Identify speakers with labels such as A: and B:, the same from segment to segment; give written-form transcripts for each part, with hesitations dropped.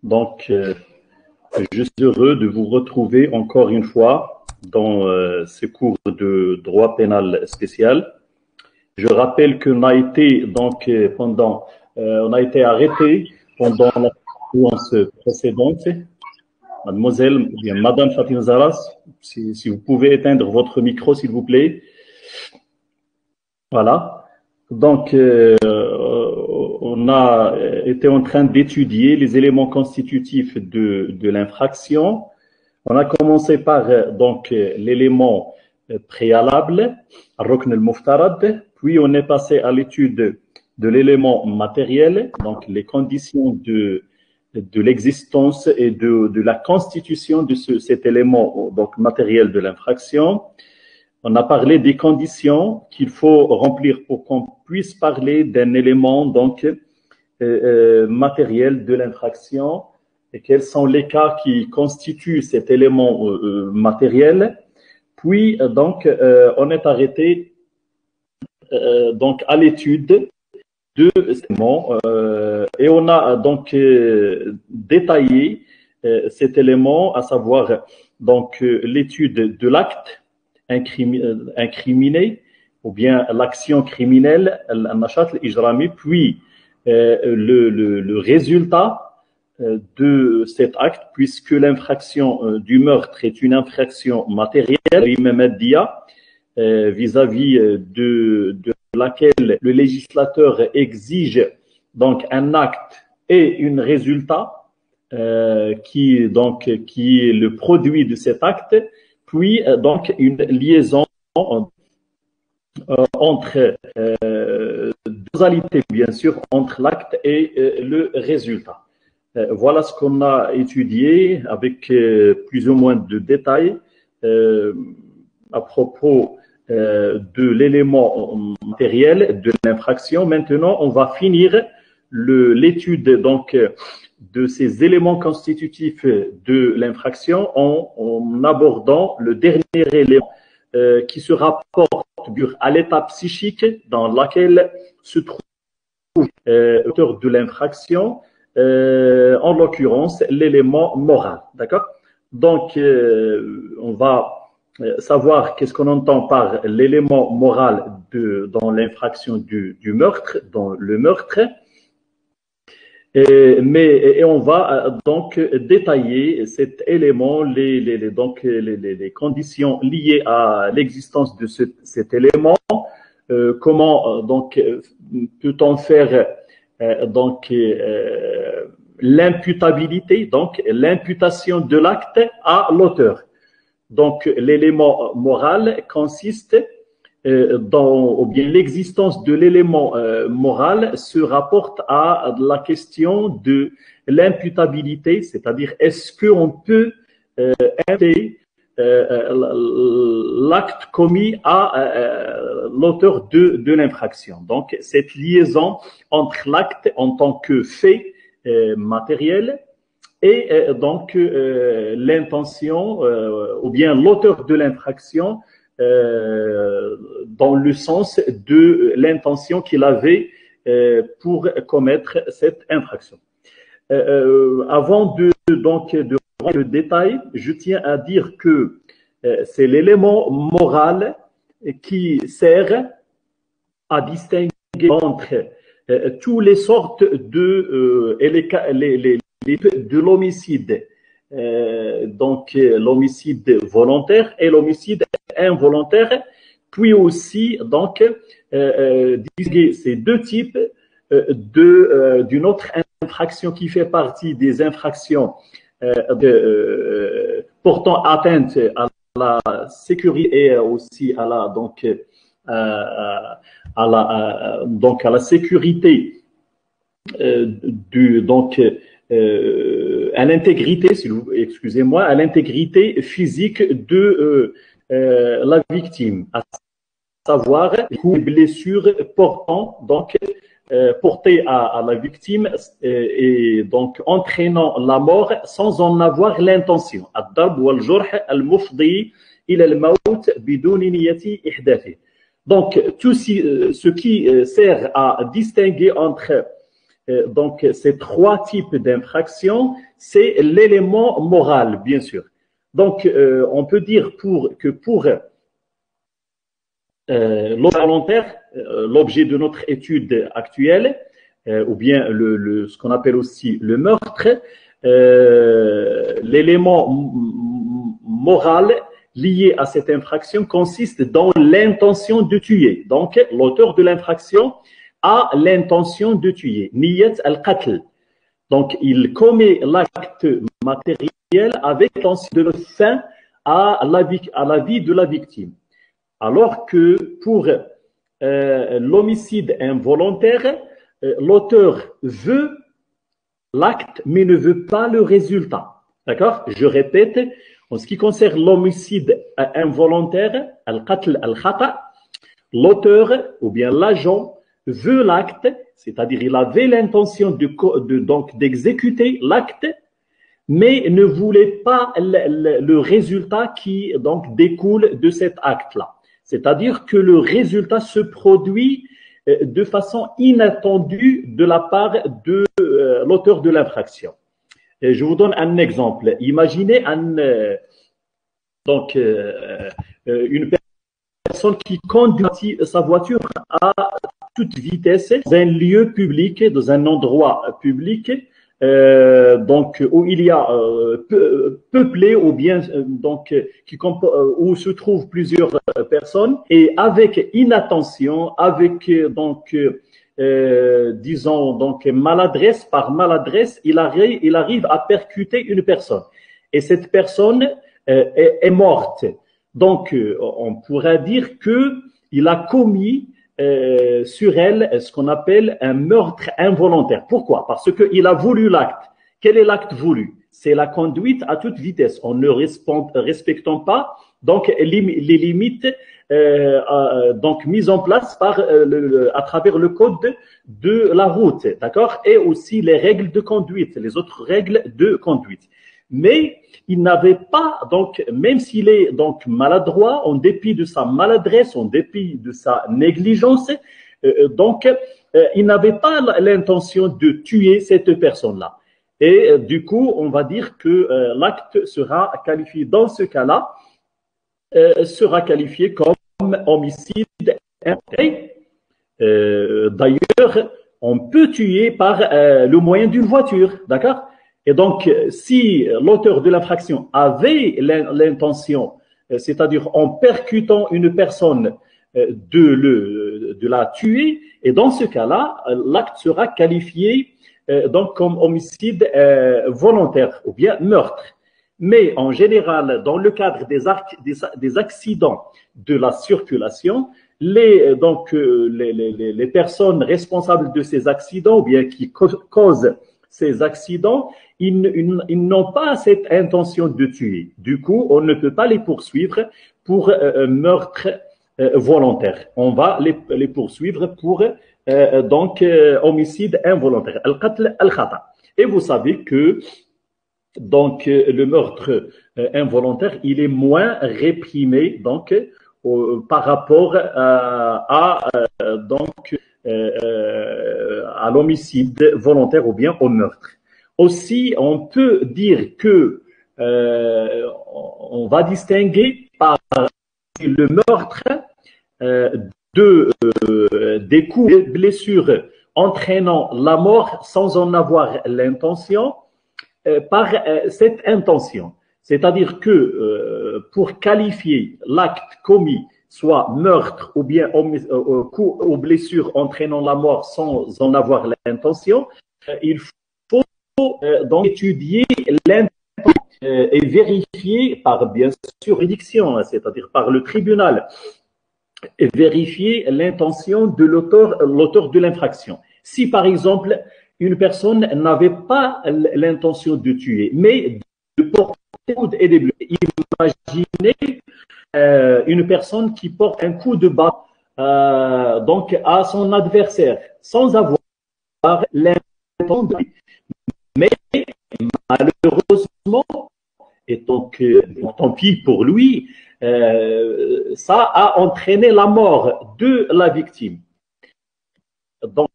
A: Je suis heureux de vous retrouver encore une fois dans ce cours de droit pénal spécial. Je rappelle qu'on a été on a été arrêté pendant la séance précédente. Mademoiselle, ou bien Madame Fatima Zaras, si vous pouvez éteindre votre micro, s'il vous plaît. Voilà. Donc, on a été en train d'étudier les éléments constitutifs de l'infraction. On a commencé par l'élément préalable, Rukn al-Muftarad, puis on est passé à l'étude de l'élément matériel, donc les conditions de l'existence et de la constitution de cet élément matériel de l'infraction. On a parlé des conditions qu'il faut remplir pour qu'on puisse parler d'un élément matériel de l'infraction et quels sont les cas qui constituent cet élément matériel. Puis on est arrêté à l'étude de cet élément et on a détaillé cet élément, à savoir l'étude de l'acte incriminé ou bien l'action criminelle, al-nashat al-ijrami, puis le résultat de cet acte, puisque l'infraction du meurtre est une infraction matérielle, vis-à-vis de laquelle le législateur exige donc un acte et un résultat qui est le produit de cet acte, puis une liaison entre causalité, bien sûr, entre l'acte et le résultat. Voilà ce qu'on a étudié avec plus ou moins de détails à propos de l'élément matériel de l'infraction. Maintenant, on va finir l'étude de ces éléments constitutifs de l'infraction en abordant le dernier élément qui se rapporte à l'état psychique dans laquelle se trouve l'auteur de l'infraction, en l'occurrence l'élément moral. D'accord? Donc, on va savoir qu'est-ce qu'on entend par l'élément moral dans l'infraction du meurtre, dans le meurtre. Et on va détailler cet élément, les conditions liées à l'existence de cet élément, comment peut-on faire l'imputabilité, l'imputation de l'acte à l'auteur. Donc l'élément moral consiste ou bien l'existence de l'élément moral se rapporte à la question de l'imputabilité, c'est-à-dire est-ce qu'on peut imputer l'acte commis à l'auteur de l'infraction. Donc cette liaison entre l'acte en tant que fait matériel et l'intention ou bien l'auteur de l'infraction dans le sens de l'intention qu'il avait pour commettre cette infraction. Avant de rentrer le détail, je tiens à dire que c'est l'élément moral qui sert à distinguer entre toutes les sortes de l'homicide. L'homicide volontaire et l'homicide involontaire, puis aussi distinguer ces deux types d'une autre infraction qui fait partie des infractions portant atteinte à la sécurité et aussi à la sécurité à l'intégrité, excusez-moi, à l'intégrité physique de la victime, à savoir les blessures portées à la victime et entraînant la mort sans en avoir l'intention. Ad-darb wal-jurh al-mufdi ila al-maut biduni niyati ihdathi. Donc tout ce qui sert à distinguer entre donc ces trois types d'infractions, c'est l'élément moral, bien sûr. Donc, on peut dire que pour l'objet volontaire, l'objet de notre étude actuelle, ou bien ce qu'on appelle aussi le meurtre, l'élément moral lié à cette infraction consiste dans l'intention de tuer. Donc, l'auteur de l'infraction a l'intention de tuer. Niyat al-qatl. Donc, il commet l'acte matériel avec l'intention de mettre fin à la vie de la victime. Alors que pour l'homicide involontaire, l'auteur veut l'acte, mais ne veut pas le résultat. D'accord? Je répète, en ce qui concerne l'homicide involontaire, al-qatl al-khata, l'auteur ou bien l'agent veut l'acte, c'est-à-dire il avait l'intention donc d'exécuter l'acte, mais ne voulait pas le résultat qui donc découle de cet acte-là. C'est-à-dire que le résultat se produit de façon inattendue de la part de l'auteur de l'infraction. Je vous donne un exemple. Imaginez une personne qui conduit sa voiture à toute vitesse dans un lieu public, dans un endroit public, donc où il y a peuplé ou bien donc où se trouvent plusieurs personnes, et avec inattention, avec donc disons donc maladresse, par maladresse, il arrive à percuter une personne, et cette personne est morte. Donc on pourrait dire que il a commis sur elle ce qu'on appelle un meurtre involontaire. Pourquoi? Parce qu'il a voulu l'acte. Quel est l'acte voulu? C'est la conduite à toute vitesse, en ne respectant pas donc les limites donc mises en place à travers le code de la route, d'accord, et aussi les règles de conduite, les autres règles de conduite. Mais il n'avait pas, donc, même s'il est donc maladroit, en dépit de sa maladresse, en dépit de sa négligence, il n'avait pas l'intention de tuer cette personne-là. Et du coup, on va dire que l'acte sera qualifié, dans ce cas-là, sera qualifié comme homicide involontaire. D'ailleurs, on peut tuer par le moyen d'une voiture, d'accord? Et donc, si l'auteur de l'infraction avait l'intention, c'est-à-dire en percutant une personne, de la tuer, et dans ce cas-là, l'acte sera qualifié donc comme homicide volontaire ou bien meurtre. Mais en général, dans le cadre des accidents de la circulation, les personnes responsables de ces accidents ou bien qui causent ces accidents, ils n'ont pas cette intention de tuer. Du coup, on ne peut pas les poursuivre pour meurtre volontaire. On va les poursuivre pour homicide involontaire. Al-qatl al-khata. Et vous savez que donc le meurtre involontaire, il est moins réprimé donc par rapport à l'homicide volontaire ou bien au meurtre. Aussi, on peut dire que on va distinguer par le meurtre des coups et blessures entraînant la mort sans en avoir l'intention, par cette intention. C'est-à-dire que pour qualifier l'acte commis, soit meurtre ou bien coup ou blessure entraînant la mort sans en avoir l'intention, il faut donc étudier l'intention et vérifier par bien sûr juridiction, c'est-à-dire par le tribunal, et vérifier l'intention de l'auteur de l'infraction. Si par exemple une personne n'avait pas l'intention de tuer, mais de porter et des blessures, imaginez une personne qui porte un coup de bâton donc à son adversaire sans avoir l'intention de tuer. Mais malheureusement, et donc tant pis pour lui, ça a entraîné la mort de la victime. Donc,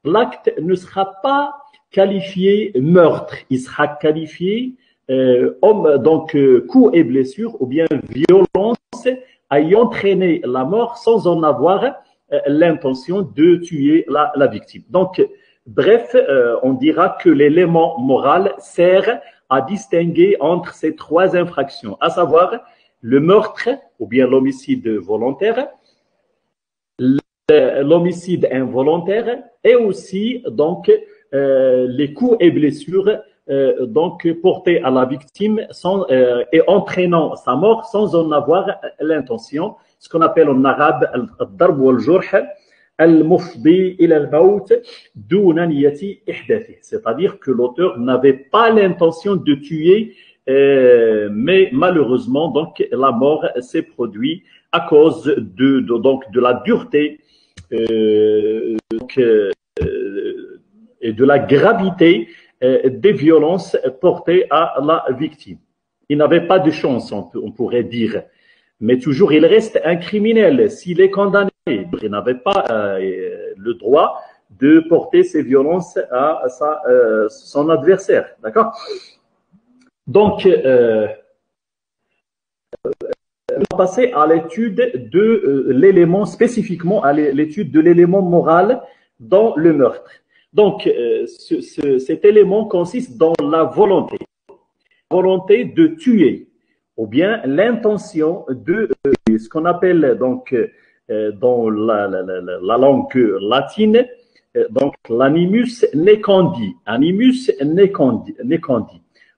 A: l'acte ne sera pas qualifié meurtre, il sera qualifié coup et blessure ou bien violence ayant entraîné la mort sans en avoir l'intention de tuer la victime. Donc, bref, on dira que l'élément moral sert à distinguer entre ces trois infractions, à savoir le meurtre ou bien l'homicide volontaire, l'homicide involontaire et aussi donc les coups et blessures portés à la victime et entraînant sa mort sans en avoir l'intention, ce qu'on appelle en arabe al-darb wal-jurh al-mufdi ila al-maut duna niyati ihdathi, c'est-à-dire que l'auteur n'avait pas l'intention de tuer, mais malheureusement donc la mort s'est produite à cause de la dureté et de la gravité des violences portées à la victime. Il n'avait pas de chance, on pourrait dire, mais toujours il reste un criminel. S'il est condamné, il n'avait pas le droit de porter ces violences à son adversaire. D'accord? Donc, on va passer à l'étude de l'élément, spécifiquement à l'étude de l'élément moral dans le meurtre. Donc, cet élément consiste dans la volonté de tuer, ou bien l'intention de ce qu'on appelle donc dans la langue latine, donc l'animus necandi. Animus necandi.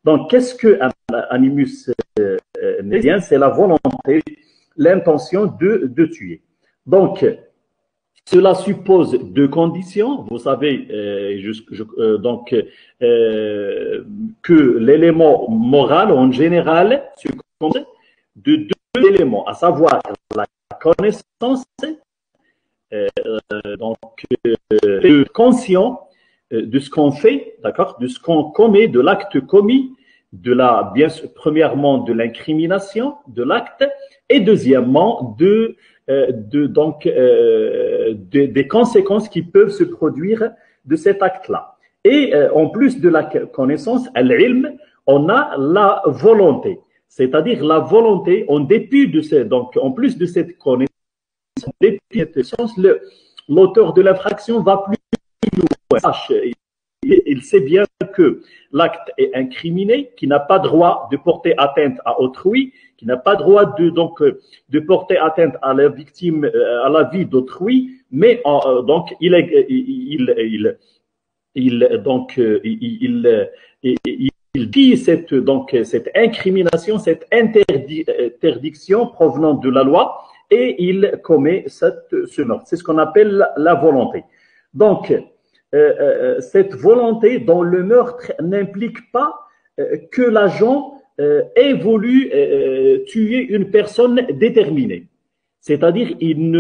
A: Donc, qu'est-ce que animus necandi? C'est la volonté, l'intention de tuer. Donc, cela suppose deux conditions. Vous savez que l'élément moral, en général, se compose de deux éléments, à savoir la connaissance, de conscient de ce qu'on fait, d'accord, de ce qu'on commet, de l'acte commis, bien sûr, premièrement de l'incrimination de l'acte, et deuxièmement des conséquences qui peuvent se produire de cet acte-là. Et en plus de la connaissance, al-ilm, on a la volonté, c'est-à-dire la volonté, en dépit de donc en plus de cette connaissance, en dépit de cette connaissance, l'auteur de l'infraction va plus loin. Il sait bien que l'acte est incriminé, qui n'a pas droit de porter atteinte à autrui, qui n'a pas droit de porter atteinte à la victime, à la vie d'autrui, mais donc il dit cette incrimination, cette interdiction provenant de la loi, et il commet ce meurtre. C'est ce qu'on appelle la volonté. Donc, cette volonté dans le meurtre n'implique pas que l'agent ait voulu tuer une personne déterminée. C'est-à-dire, il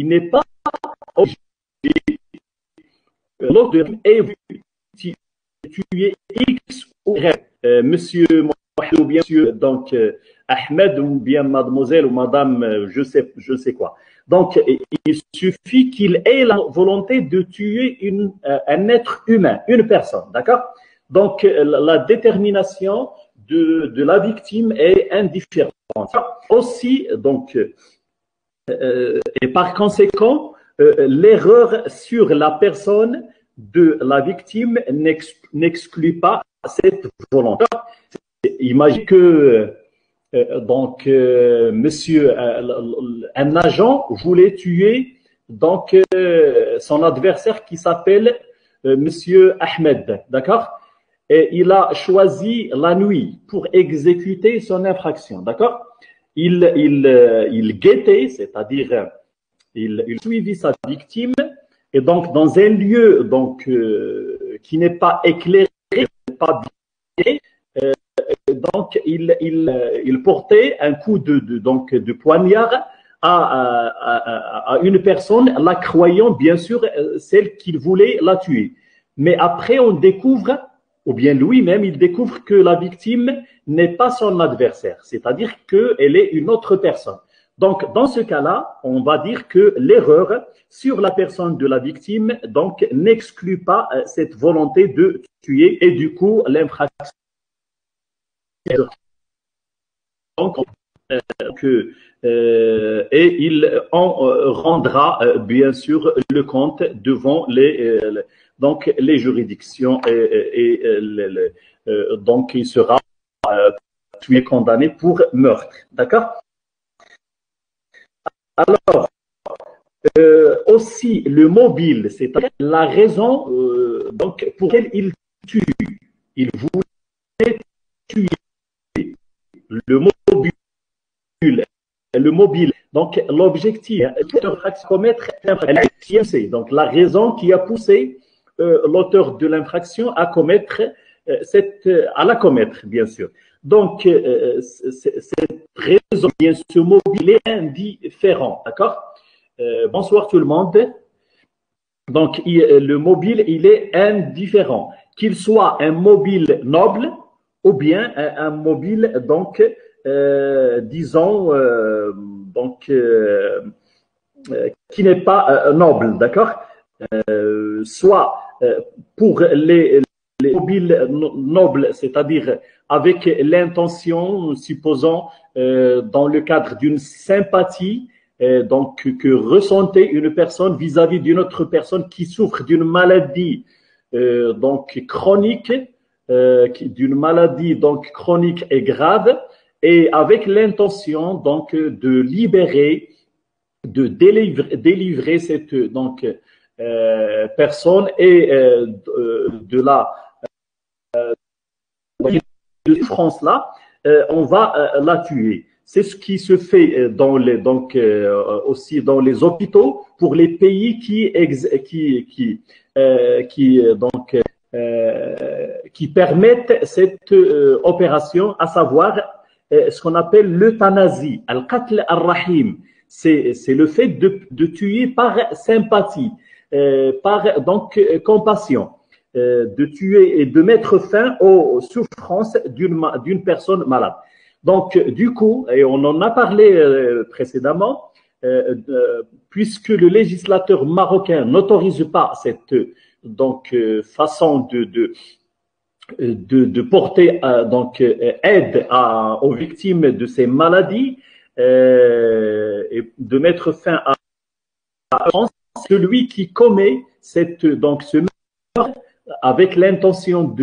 A: n'est pas obligé l'auteur ait voulu tuer X ou Y. Monsieur Mohamed ou bien monsieur Ahmed ou bien mademoiselle ou madame, je sais quoi. Donc, il suffit qu'il ait la volonté de tuer un être humain, une personne, d'accord? Donc, la détermination de la victime est indifférente. Aussi, donc, et par conséquent, l'erreur sur la personne de la victime n'exclut pas cette volonté. Imagine que monsieur, un agent voulait tuer son adversaire qui s'appelle monsieur Ahmed, d'accord? Et il a choisi la nuit pour exécuter son infraction, d'accord? Il guettait, c'est-à-dire il suivit sa victime, et donc dans un lieu qui n'est pas éclairé, pas bien, donc il portait un coup de poignard à une personne, la croyant bien sûr celle qu'il voulait la tuer. Mais après on découvre, ou bien lui-même il découvre que la victime n'est pas son adversaire, c'est-à-dire qu'elle est une autre personne. Donc, dans ce cas-là, on va dire que l'erreur sur la personne de la victime donc n'exclut pas cette volonté de tuer et du coup l'infraction. Donc, et il en rendra bien sûr le compte devant donc les juridictions donc il sera tué, condamné pour meurtre. D'accord? Alors, aussi le mobile, c'est-à-dire la raison donc pour laquelle il tue. Il voulait tuer. Le mobile. Donc, l'objectif de commettre donc la raison qui a poussé l'auteur de l'infraction à commettre à la commettre, bien sûr. Donc, cette raison, bien ce mobile est indifférent, d'accord? Bonsoir tout le monde. Donc, le mobile, il est indifférent. Qu'il soit un mobile noble ou bien un mobile, donc, disons, donc, qui n'est pas noble, d'accord? Soit pour les mobiles nobles, c'est-à-dire avec l'intention, supposons, dans le cadre d'une sympathie, donc que ressentait une personne vis-à-vis d'une autre personne qui souffre d'une maladie donc chronique, d'une maladie donc chronique et grave, et avec l'intention donc de libérer, de délivrer cette donc personne et de la souffrance là, on va la tuer. C'est ce qui se fait dans les, donc aussi dans les hôpitaux pour les pays qui permettent cette opération, à savoir ce qu'on appelle l'euthanasie, al-qatl ar-rahim. C'est le fait de tuer par sympathie, par donc compassion, de tuer et de mettre fin aux souffrances d'une personne malade. Donc, du coup, et on en a parlé précédemment, puisque le législateur marocain n'autorise pas cette donc façon de porter donc aide aux victimes de ces maladies et de mettre fin à celui qui commet donc ce meurtre avec l'intention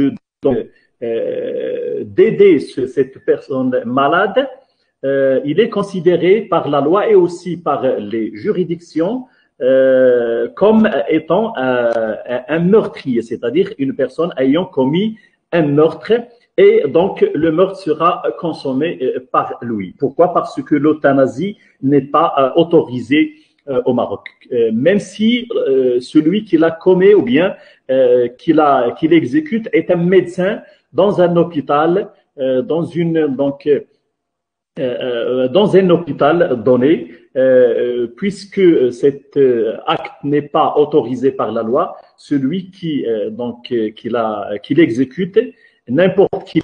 A: d'aider cette personne malade, il est considéré par la loi et aussi par les juridictions comme étant un meurtrier, c'est-à-dire une personne ayant commis un meurtre, et donc le meurtre sera consommé par lui. Pourquoi? Parce que l'euthanasie n'est pas autorisée au Maroc. Même si celui qui l'a commis ou bien qui l'exécute est un médecin dans un hôpital, dans un hôpital donné, puisque cet acte n'est pas autorisé par la loi, celui qui l'exécute, n'importe qui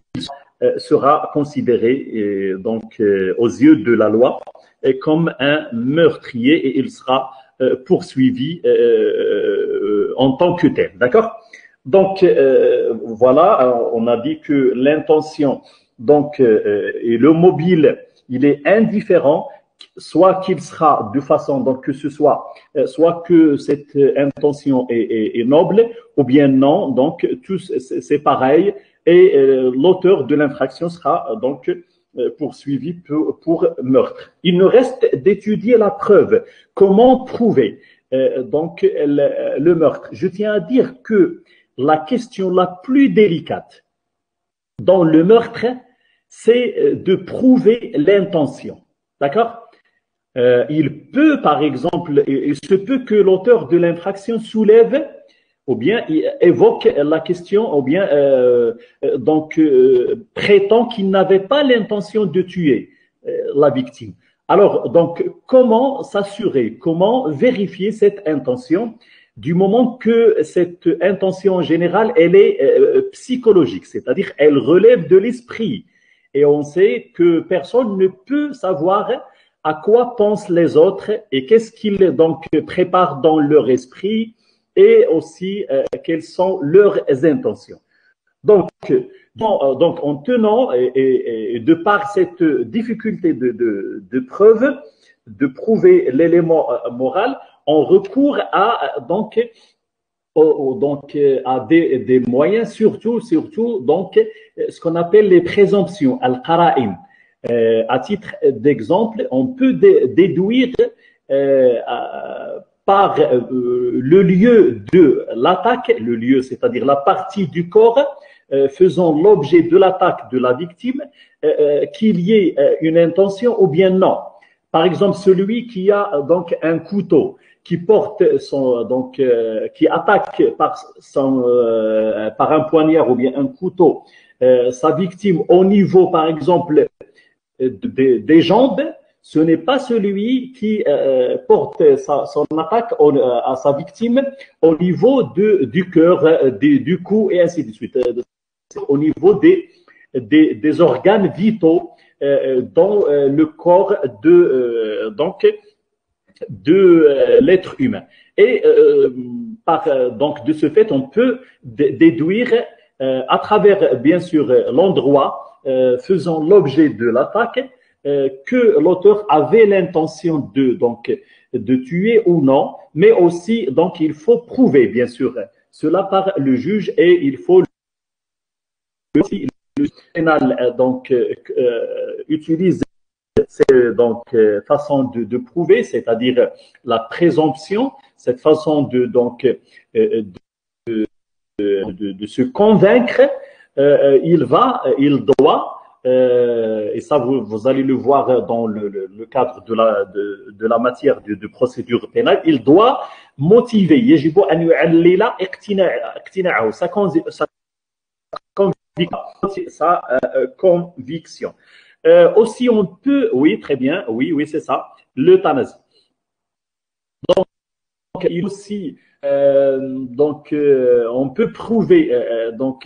A: sera considéré donc aux yeux de la loi comme un meurtrier et il sera poursuivi en tant que tel. D'accord? Donc voilà, on a dit que l'intention donc et le mobile, il est indifférent, soit qu'il sera de façon donc que ce soit soit que cette intention est noble ou bien non, donc tous c'est pareil et l'auteur de l'infraction sera donc poursuivi pour meurtre. Il nous reste d'étudier la preuve. Comment prouver donc le meurtre? Je tiens à dire que la question la plus délicate dans le meurtre, c'est de prouver l'intention. D'accord? Il peut, par exemple, il se peut que l'auteur de l'infraction soulève ou bien évoque la question, ou bien donc prétend qu'il n'avait pas l'intention de tuer la victime. Alors, donc, comment s'assurer, comment vérifier cette intention du moment que cette intention générale, elle est psychologique, c'est-à-dire elle relève de l'esprit. Et on sait que personne ne peut savoir à quoi pensent les autres et qu'est-ce qu'ils donc préparent dans leur esprit et aussi quelles sont leurs intentions. Donc, en tenant et de par cette difficulté de preuve, de prouver l'élément moral, on recourt à à des moyens, surtout donc ce qu'on appelle les présomptions, al-qara'in. À titre d'exemple, on peut déduire par le lieu de l'attaque, le lieu, c'est-à-dire la partie du corps faisant l'objet de l'attaque de la victime, qu'il y ait une intention ou bien non. Par exemple, celui qui a donc un couteau, qui porte qui attaque par un poignard ou bien un couteau sa victime au niveau, par exemple, des jambes, ce n'est pas celui qui porte son attaque à sa victime au niveau du cœur, du cou et ainsi de suite, au niveau des organes vitaux dans le corps de l'être humain. Et donc de ce fait, on peut déduire à travers bien sûr l'endroit faisant l'objet de l'attaque que l'auteur avait l'intention de tuer ou non, mais aussi donc il faut prouver bien sûr cela par le juge et il faut aussi le pénal utilise cette façon de prouver, c'est-à-dire la présomption, cette façon de se convaincre, il doit, et ça vous allez le voir dans le cadre de la matière de procédure pénale, il doit motiver, يجب أن يعلل اقتناعه, sa conviction. Aussi, on peut, oui, très bien, oui, c'est ça, l'euthanasie. Donc, il aussi, on peut prouver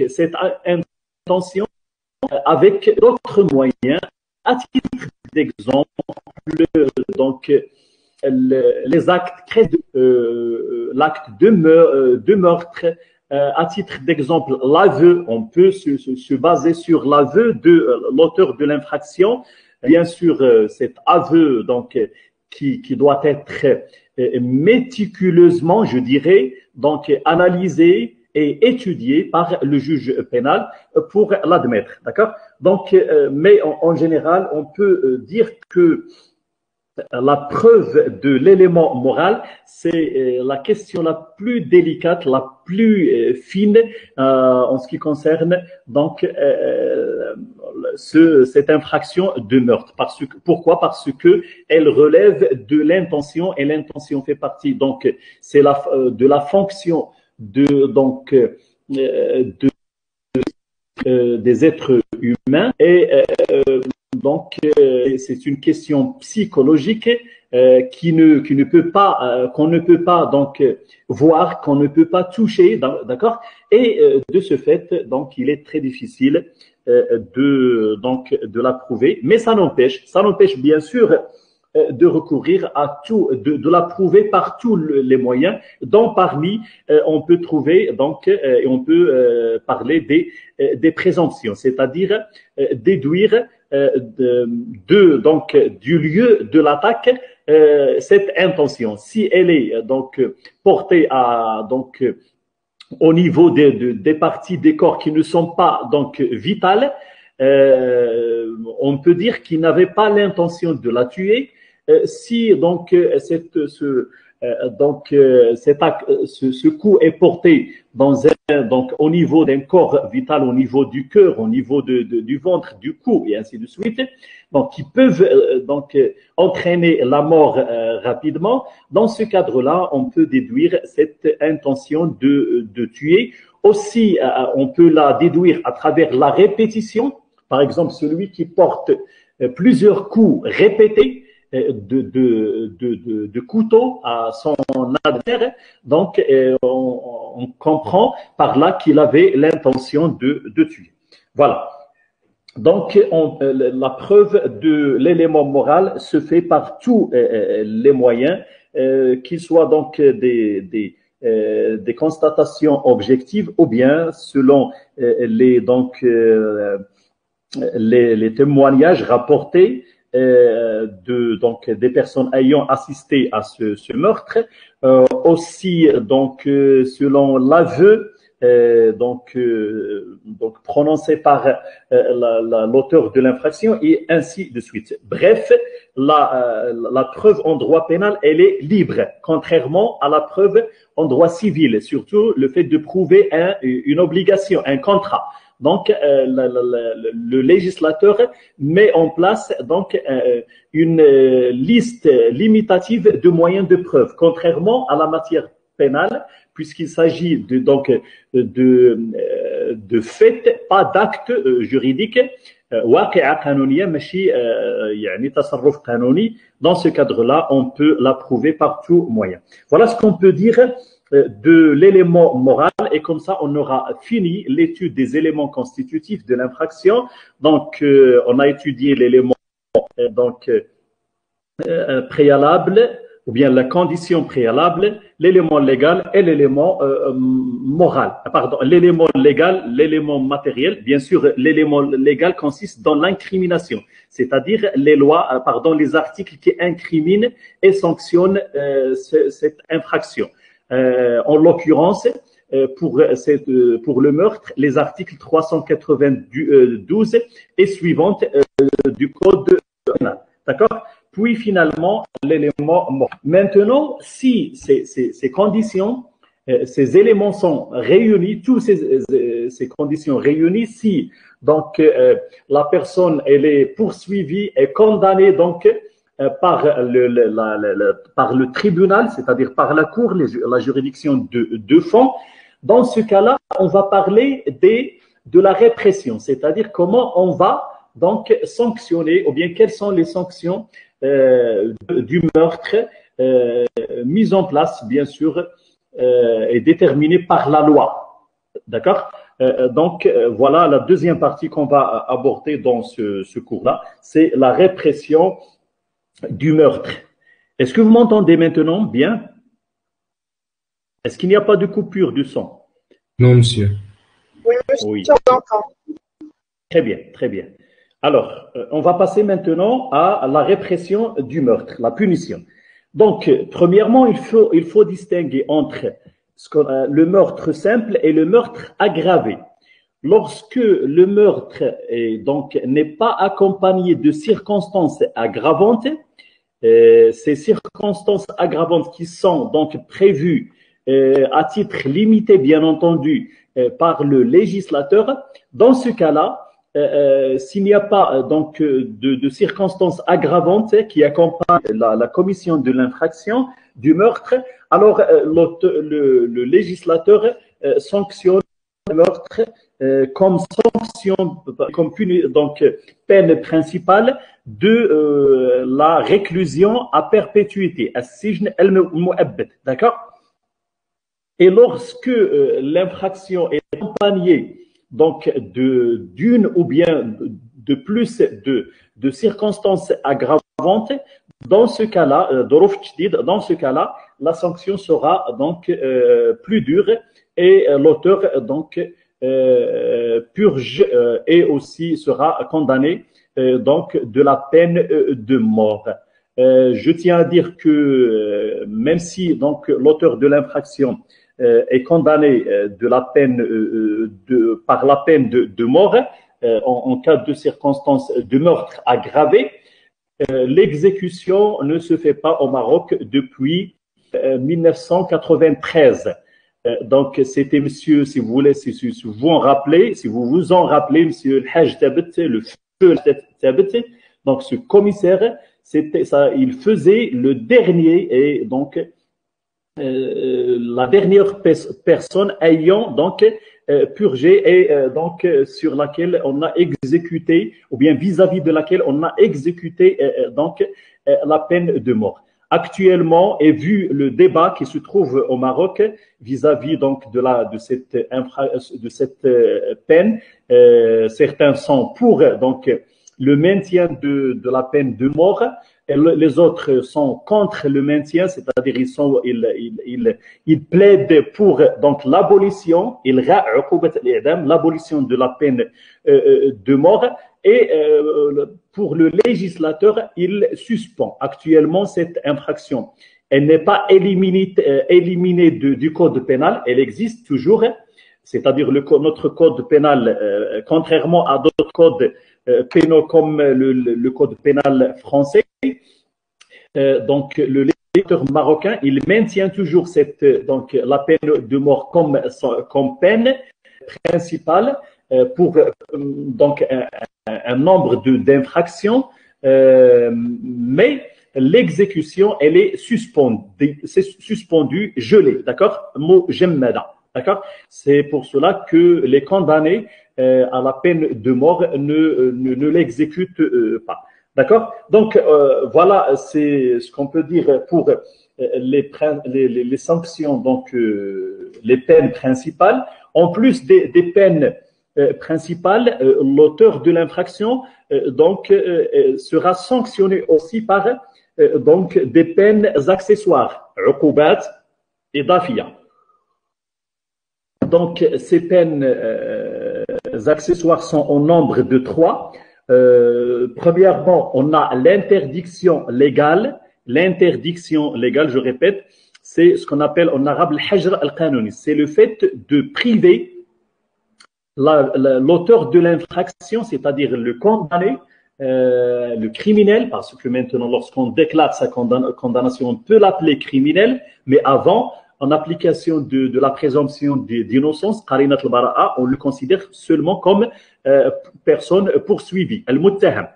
A: cette intention avec d'autres moyens. À titre d'exemple, les actes, l'acte de meurtre. À titre d'exemple, l'aveu, on peut se baser sur l'aveu de l'auteur de l'infraction. Bien sûr, cet aveu qui doit être méticuleusement, je dirais, analysé et étudié par le juge pénal pour l'admettre, d'accord? Mais en général, on peut dire que la preuve de l'élément moral, c'est la question la plus délicate, la plus fine en ce qui concerne cette infraction de meurtre. Pourquoi? Parce que elle relève de l'intention et l'intention fait partie. Donc, c'est de la fonction des êtres humains et c'est une question psychologique qu'on ne peut pas voir, qu'on ne peut pas toucher, d'accord? Et de ce fait, il est très difficile de la prouver, mais ça n'empêche bien sûr de recourir à tout, de la prouver par tous les moyens, dont parmi on peut trouver et on peut parler des présomptions, c'est-à-dire déduire du lieu de l'attaque cette intention. Si elle est portée au niveau des parties des corps qui ne sont pas vitales, on peut dire qu'il n'avait pas l'intention de la tuer. Si ce coup est porté au niveau d'un corps vital, au niveau du cœur, au niveau du ventre, du cou et ainsi de suite, qui peuvent entraîner la mort rapidement. Dans ce cadre-là, on peut déduire cette intention de tuer. Aussi, on peut la déduire à travers la répétition. Par exemple, celui qui porte plusieurs coups répétés de couteau à son adversaire, on comprend par là qu'il avait l'intention de tuer. Voilà. Donc, la preuve de l'élément moral se fait par tous les moyens, qu'ils soient donc des constatations objectives ou bien selon les témoignages rapportés donc des personnes ayant assisté à ce meurtre, aussi donc selon l'aveu donc prononcé par l'auteur de l'infraction et ainsi de suite. Bref, la preuve en droit pénal, elle est libre, contrairement à la preuve en droit civil, surtout le fait de prouver une obligation, un contrat. Donc, le législateur met en place donc une liste limitative de moyens de preuve, contrairement à la matière pénale, puisqu'il s'agit de faits, pas d'actes juridiques. Dans ce cadre-là, on peut la prouver par tout moyen. Voilà ce qu'on peut dire de l'élément moral, et comme ça on aura fini l'étude des éléments constitutifs de l'infraction. Donc on a étudié l'élément préalable ou bien la condition préalable, l'élément légal et l'élément moral. Pardon, l'élément légal, l'élément matériel. Bien sûr, l'élément légal consiste dans l'incrimination, c'est-à-dire les lois, les articles qui incriminent et sanctionnent cette infraction. En l'occurrence, pour le meurtre, les articles 392 et suivantes du Code pénal. D'accord? Puis finalement, l'élément moral. Maintenant, si ces conditions, ces éléments sont réunis, tous ces conditions réunies, si donc la personne elle est poursuivie et condamnée donc par le tribunal, c'est-à-dire par la cour, la juridiction de fond, dans ce cas-là, on va parler de la répression, c'est-à-dire comment on va donc sanctionner, ou bien quelles sont les sanctions du meurtre mises en place, bien sûr, et déterminées par la loi. D'accord? Donc, voilà la deuxième partie qu'on va aborder dans ce cours-là, c'est la répression du meurtre. Est-ce que vous m'entendez maintenant bien? Est-ce qu'il n'y a pas de coupure du son?
B: Non, monsieur.
C: Oui, monsieur,
A: Oui.
C: on l'entend.
A: Très bien, très bien. Alors, on va passer maintenant à la répression du meurtre, la punition. Donc, premièrement, il faut distinguer entre le meurtre simple et le meurtre aggravé. Lorsque le meurtre n'est pas accompagné de circonstances aggravantes, ces circonstances aggravantes qui sont donc prévues à titre limité, bien entendu, par le législateur, dans ce cas-là, s'il n'y a pas donc de circonstances aggravantes qui accompagnent la commission de l'infraction du meurtre, alors le législateur sanctionne le meurtre comme sanction, donc peine principale de la réclusion à perpétuité, as-sijn al-mu'abbad, d'accord? Et lorsque l'infraction est accompagnée donc d'une ou bien de plus de circonstances aggravantes, dans ce cas-là, dans ce cas-là, la sanction sera donc plus dure et l'auteur donc purge et aussi sera condamné donc de la peine de mort. Je tiens à dire que même si donc l'auteur de l'infraction est condamné de la peine par la peine de mort en cas de circonstances de meurtre aggravé, l'exécution ne se fait pas au Maroc depuis 1993. Donc c'était monsieur, si vous voulez, si vous en rappelez, si vous vous en rappelez, monsieur El Haj Tabet, le feu Tabet, donc ce commissaire, c'était ça, il faisait le dernier et donc la dernière personne ayant donc purgé et donc sur laquelle on a exécuté, ou bien vis-à-vis de laquelle on a exécuté donc la peine de mort. actuellement, et vu le débat qui se trouve au Maroc vis-à-vis donc de cette peine, certains sont pour donc le maintien de la peine de mort, et les autres sont contre le maintien, c'est-à-dire ils plaident pour donc l'abolition, l'abolition de la peine de mort, et pour le législateur, il suspend actuellement cette infraction. Elle n'est pas éliminée du code pénal, elle existe toujours, c'est-à-dire notre code pénal, contrairement à d'autres codes pénaux comme le code pénal français, donc le législateur marocain, il maintient toujours donc la peine de mort comme peine principale pour donc un nombre d'infractions, mais l'exécution, elle est suspendue, gelée, d'accord? Mujemmada, d'accord? C'est pour cela que les condamnés à la peine de mort ne l'exécutent pas. D'accord? Donc, voilà, c'est ce qu'on peut dire pour les sanctions, donc les peines principales. En plus des peines principales, l'auteur de l'infraction donc sera sanctionné aussi par donc des peines accessoires, uqubat et dafia. Donc, ces peines accessoires sont au nombre de 3. Premièrement, on a l'interdiction légale. L'interdiction légale, je répète, c'est ce qu'on appelle en arabe al-hajr al-qanouni. C'est le fait de priver l'auteur de l'infraction, c'est-à-dire le condamné, le criminel, parce que maintenant, lorsqu'on déclare sa condamnation, on peut l'appeler criminel, mais avant, en application de la présomption d'innocence, qarinat al-bara'a, on le considère seulement comme personne poursuivie, al-muttaham.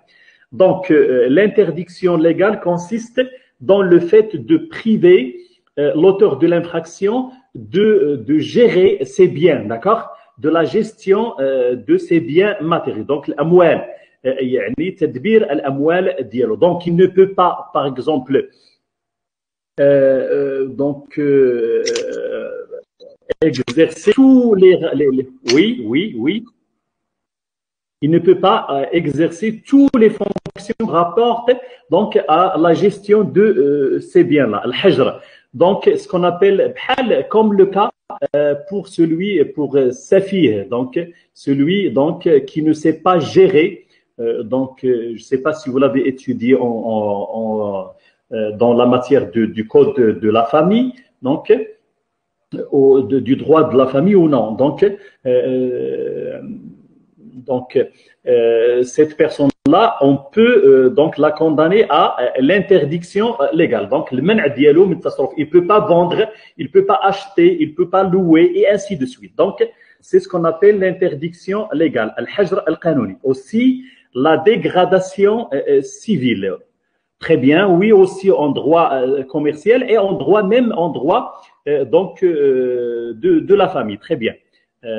A: Donc, l'interdiction légale consiste dans le fait de priver l'auteur de l'infraction de gérer ses biens, d'accord? De la gestion de ses biens matériels. Donc, l'amwal, yani tadbir al-amwal dialo. Donc, il ne peut pas, par exemple, exercer tous oui. Il ne peut pas exercer tous les fonctions rapportent donc à la gestion de ces biens-là, al-hajr. Donc, ce qu'on appelle bhal, comme le cas pour Safih, donc celui donc qui ne sait pas gérer. Donc, je ne sais pas si vous l'avez étudié dans la matière du code de la famille, donc du droit de la famille ou non. Donc, cette personne-là, on peut donc la condamner à l'interdiction légale. Donc, le man' dialo min tasarruf, il peut pas vendre, il peut pas acheter, il peut pas louer et ainsi de suite. Donc, c'est ce qu'on appelle l'interdiction légale, al-hajr al-qanouni. Aussi, la dégradation civile. Très bien, oui, aussi en droit commercial et même en droit de la famille. Très bien,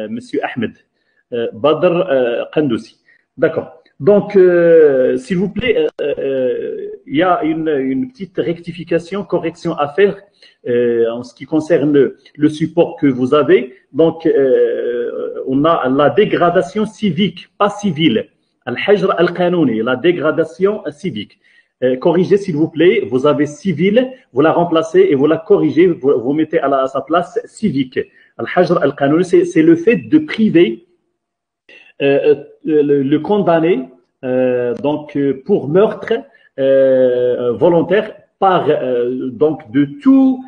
A: Monsieur Ahmed. Badr Qandoussi. D'accord. Donc, s'il vous plaît, il y a une petite rectification, correction à faire en ce qui concerne le support que vous avez. Donc, on a la dégradation civique, pas civile. Al-hajr al-qanouni, la dégradation civique. Corrigez, s'il vous plaît. Vous avez civile, vous la remplacez et vous la corrigez, vous mettez à sa place civique. Al-hajr al-qanouni, c'est le fait de priver le condamné donc pour meurtre volontaire par donc de tous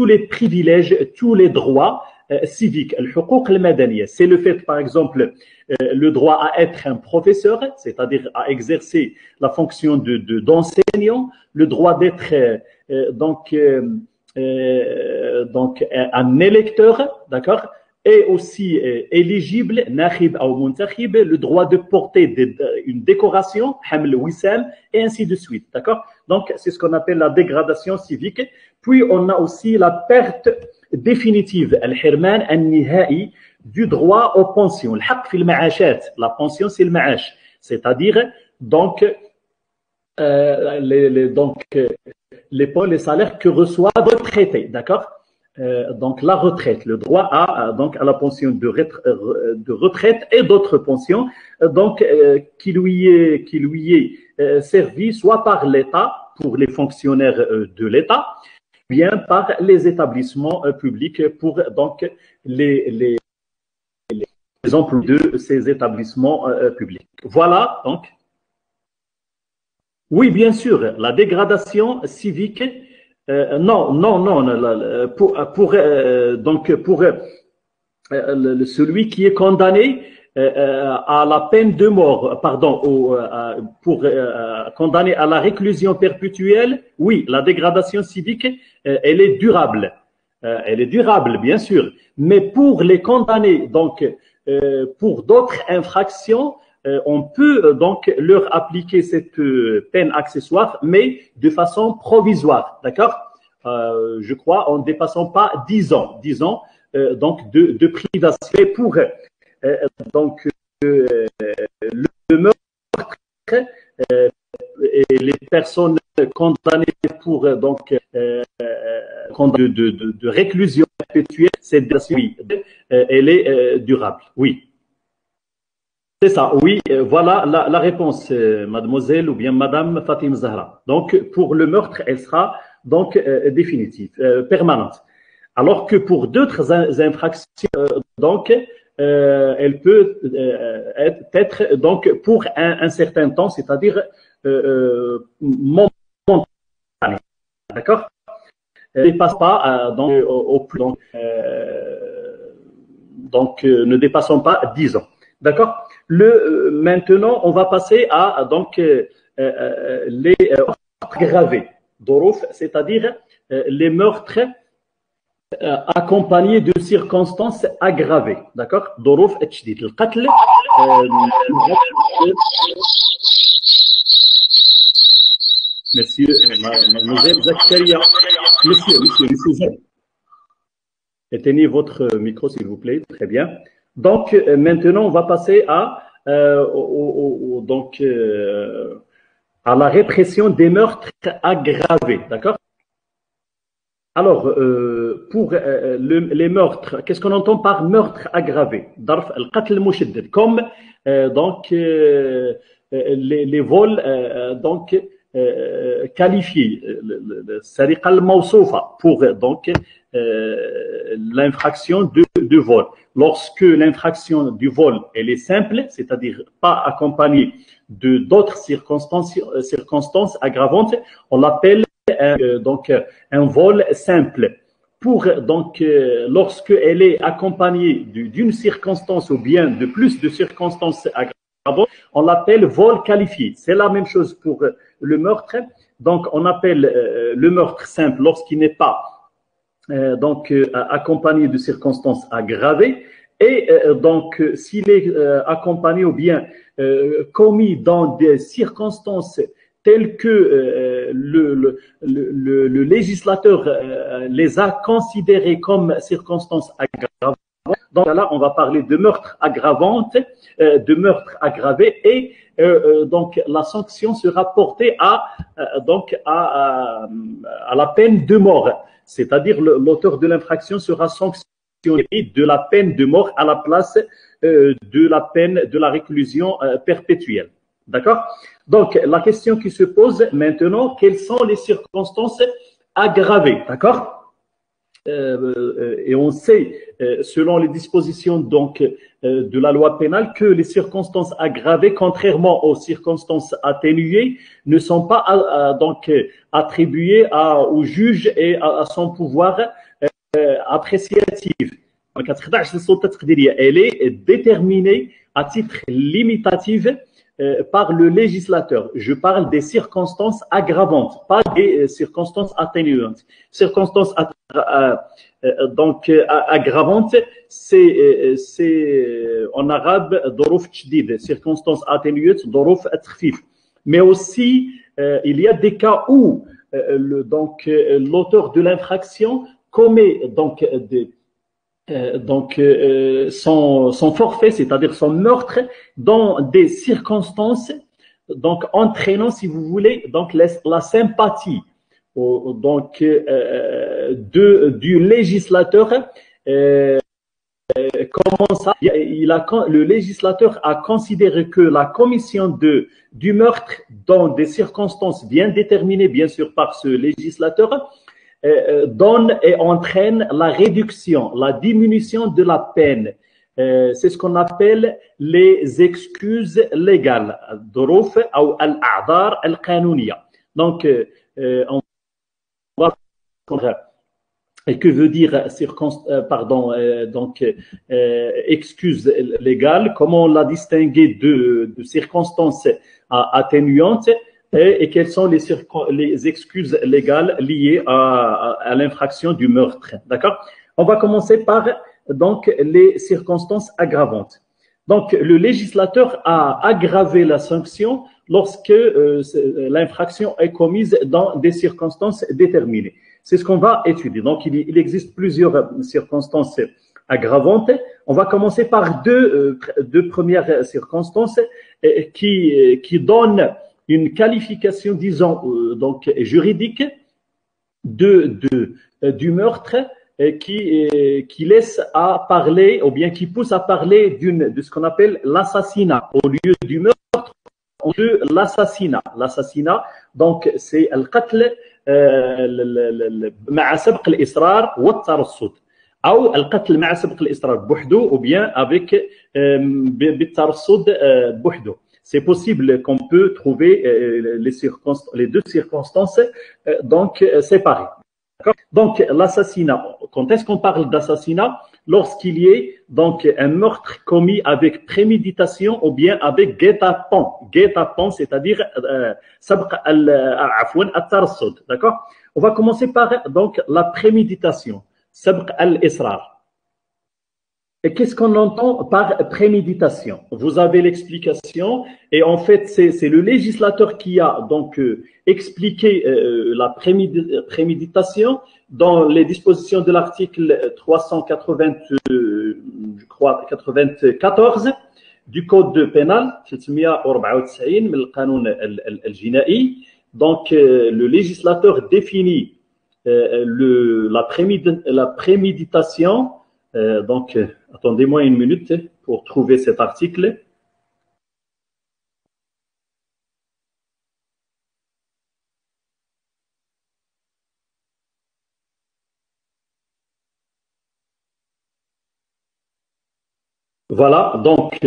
A: les privilèges, tous les droits civiques. Al-huquq al-madaniya, c'est le fait, par exemple, le droit à être un professeur, c'est-à-dire à exercer la fonction d'enseignant, le droit d'être donc un électeur, d'accord, et aussi éligible, nakhib ou muntakhib, le droit de porter une décoration, haml wissam, et ainsi de suite, d'accord? Donc, c'est ce qu'on appelle la dégradation civique. Puis, on a aussi la perte définitive, al-hirman al-nihai, du droit aux pensions. Al-haq fil ma'ashat, la pension, c'est le ma'ash, c'est-à-dire, donc, donc les salaires que reçoivent les retraités, d'accord? Donc la retraite, le droit donc à la pension de retraite et d'autres pensions, qui lui est servi soit par l'État pour les fonctionnaires de l'État, bien par les établissements publics pour donc les exemples de ces établissements publics. Voilà donc. Oui, bien sûr, la dégradation civique. Non, non, non. Pour celui qui est condamné à la peine de mort, pardon, condamné à la réclusion perpétuelle, oui, la dégradation civique, elle est durable. Elle est durable, bien sûr. Mais pour les condamnés, donc, pour d'autres infractions, on peut donc leur appliquer cette peine accessoire, mais de façon provisoire, d'accord? Je crois en ne dépassant pas 10 ans, 10 ans donc de privation pour donc le meurtre et les personnes condamnées pour de réclusion perpétuelle, cette oui, elle est durable, oui. C'est ça, oui, voilà la réponse, mademoiselle ou bien madame Fatim Zahra. Donc, pour le meurtre, elle sera donc définitive, permanente. Alors que pour d'autres infractions, donc, elle peut être donc pour un certain temps, c'est-à-dire momentané, d'accord? Elle ne dépasse pas ne dépassons pas 10 ans. D'accord. Maintenant, on va passer à donc les meurtres aggravés, c'est-à-dire les meurtres accompagnés de circonstances aggravées. D'accord. Dorouf et Tchdid. Le qatl. Monsieur, mademoiselle Zakaria. Monsieur. Éteignez votre micro, s'il vous plaît. Très bien. Donc, maintenant, on va passer à la répression des meurtres aggravés. D'accord? Alors, pour les meurtres, qu'est-ce qu'on entend par meurtre aggravé? Darf al-qatl mushaddad, comme les vols qualifiés, sariqa al-mawsoufa, pour l'infraction de vol. Lorsque l'infraction du vol elle est simple, c'est-à-dire pas accompagnée de d'autres circonstances aggravantes, on l'appelle un vol simple. Lorsque elle est accompagnée d'une circonstance ou bien de plus de circonstances aggravantes, on l'appelle vol qualifié. C'est la même chose pour le meurtre. Donc, on appelle le meurtre simple lorsqu'il n'est pas accompagné de circonstances aggravées, et s'il est accompagné ou bien commis dans des circonstances telles que le législateur les a considérées comme circonstances aggravantes, donc là on va parler de meurtre aggravante, de meurtre aggravé, et donc la sanction sera portée à la peine de mort. C'est-à-dire l'auteur de l'infraction sera sanctionné de la peine de mort à la place de la peine de la réclusion perpétuelle. D'accord? Donc, la question qui se pose maintenant, quelles sont les circonstances aggravées? D'accord? Et on sait, selon les dispositions de la loi pénale, que les circonstances aggravées, contrairement aux circonstances atténuées, ne sont pas attribuées au juge et à son pouvoir appréciatif. Elle est déterminée à titre limitatif par le législateur. Je parle des circonstances aggravantes, pas des circonstances atténuantes. Circonstances aggravantes, c'est en arabe dorouf tchdid, circonstances atténuantes, dorouf atkhfif. Mais aussi, il y a des cas où l'auteur de l'infraction commet son forfait, c'est-à-dire son meurtre, dans des circonstances donc entraînant, si vous voulez, donc la sympathie donc du législateur. Comment ça? Le législateur a considéré que la commission du meurtre dans des circonstances bien déterminées, bien sûr, par ce législateur, donne et entraîne la réduction, la diminution de la peine. C'est ce qu'on appelle les excuses légales. الظروف أو الأعذار القانونية. Donc, on va et que veut dire excuse légale? Comment on l'a distingué de circonstances atténuantes et quelles sont les excuses légales liées à l'infraction du meurtre? D'accord? On va commencer par donc les circonstances aggravantes. Donc, le législateur a aggravé la sanction lorsque l'infraction est commise dans des circonstances déterminées. C'est ce qu'on va étudier. Donc, il existe plusieurs circonstances aggravantes. On va commencer par deux premières circonstances qui donnent une qualification, disons, donc juridique du meurtre qui laisse à parler, ou bien qui pousse à parler de ce qu'on appelle l'assassinat au lieu du meurtre, de l'assassinat. L'assassinat, donc, c'est al-qatl مع سبق الإصرار والترصد أو القتل مع سبق الإصرار بوحده ou bien avec بالترصد بوحده. C'est possible qu'on peut trouver les deux circonstances donc séparées. Donc, l'assassinat, quand est-ce qu'on parle d'assassinat? Lorsqu'il y ait donc un meurtre commis avec préméditation ou bien avec guet-apens. Guet-apens, c'est-à-dire d'accord? On va commencer par donc la préméditation. Sabq al-israr. Et qu'est-ce qu'on entend par préméditation? Vous avez l'explication et en fait, c'est le législateur qui a donc expliqué la préméditation dans les dispositions de l'article 394 du Code pénal, 394 من القانون الجنائي. Donc, le législateur définit la préméditation. Donc, attendez-moi une minute pour trouver cet article. Voilà, donc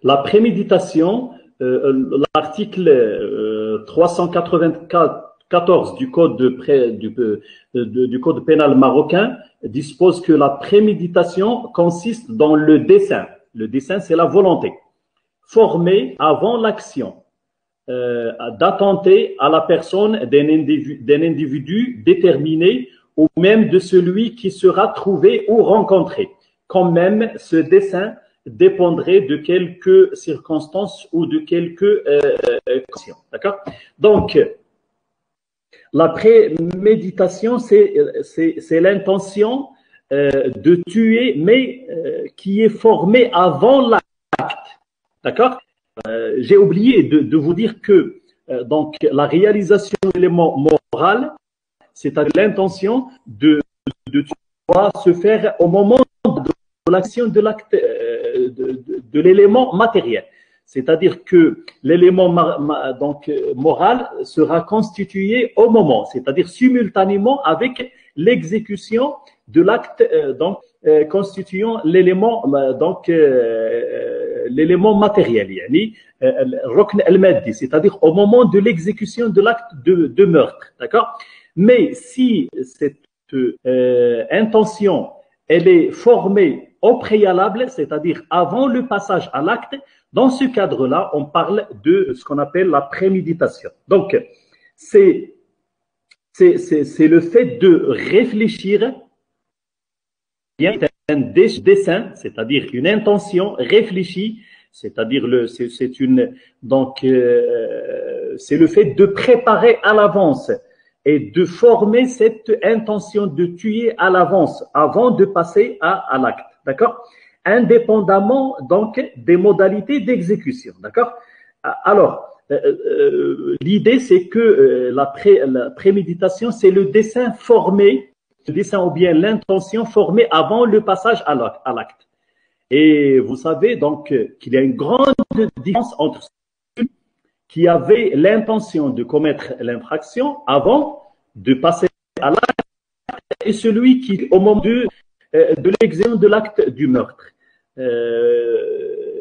A: la préméditation, l'article 394 du Code pénal marocain dispose que la préméditation consiste dans le dessein. Le dessein, c'est la volonté formée avant l'action d'attenter à la personne d'un individu déterminé ou même de celui qui sera trouvé ou rencontré. Quand même, ce dessein dépendrait de quelques circonstances ou de quelques conditions. D'accord? Donc, la préméditation, c'est l'intention de tuer, mais qui est formée avant l'acte. D'accord? J'ai oublié de vous dire que donc la réalisation de l'élément moral, c'est-à-dire l'intention de tuer, doit se faire au moment de l'action de l'acte de l'élément matériel. C'est-à-dire que l'élément moral sera constitué au moment, c'est-à-dire simultanément avec l'exécution de l'acte constituant l'élément l'élément matériel, c'est-à-dire au moment de l'exécution de l'acte de meurtre, d'accord? Mais si cette intention elle est formée au préalable, c'est-à-dire avant le passage à l'acte. Dans ce cadre-là, on parle de ce qu'on appelle la préméditation. Donc, c'est le fait de réfléchir, un dessein, c'est-à-dire une intention réfléchie, c'est-à-dire c'est le fait de préparer à l'avance et de former cette intention de tuer à l'avance avant de passer à l'acte, d'accord? Indépendamment donc des modalités d'exécution, d'accord? Alors, l'idée c'est que la préméditation, c'est le dessein formé, le dessein ou bien l'intention formée avant le passage à l'acte. Et vous savez donc qu'il y a une grande différence entre celui qui avait l'intention de commettre l'infraction avant de passer à l'acte et celui qui, au moment de l'exécution de l'acte du meurtre.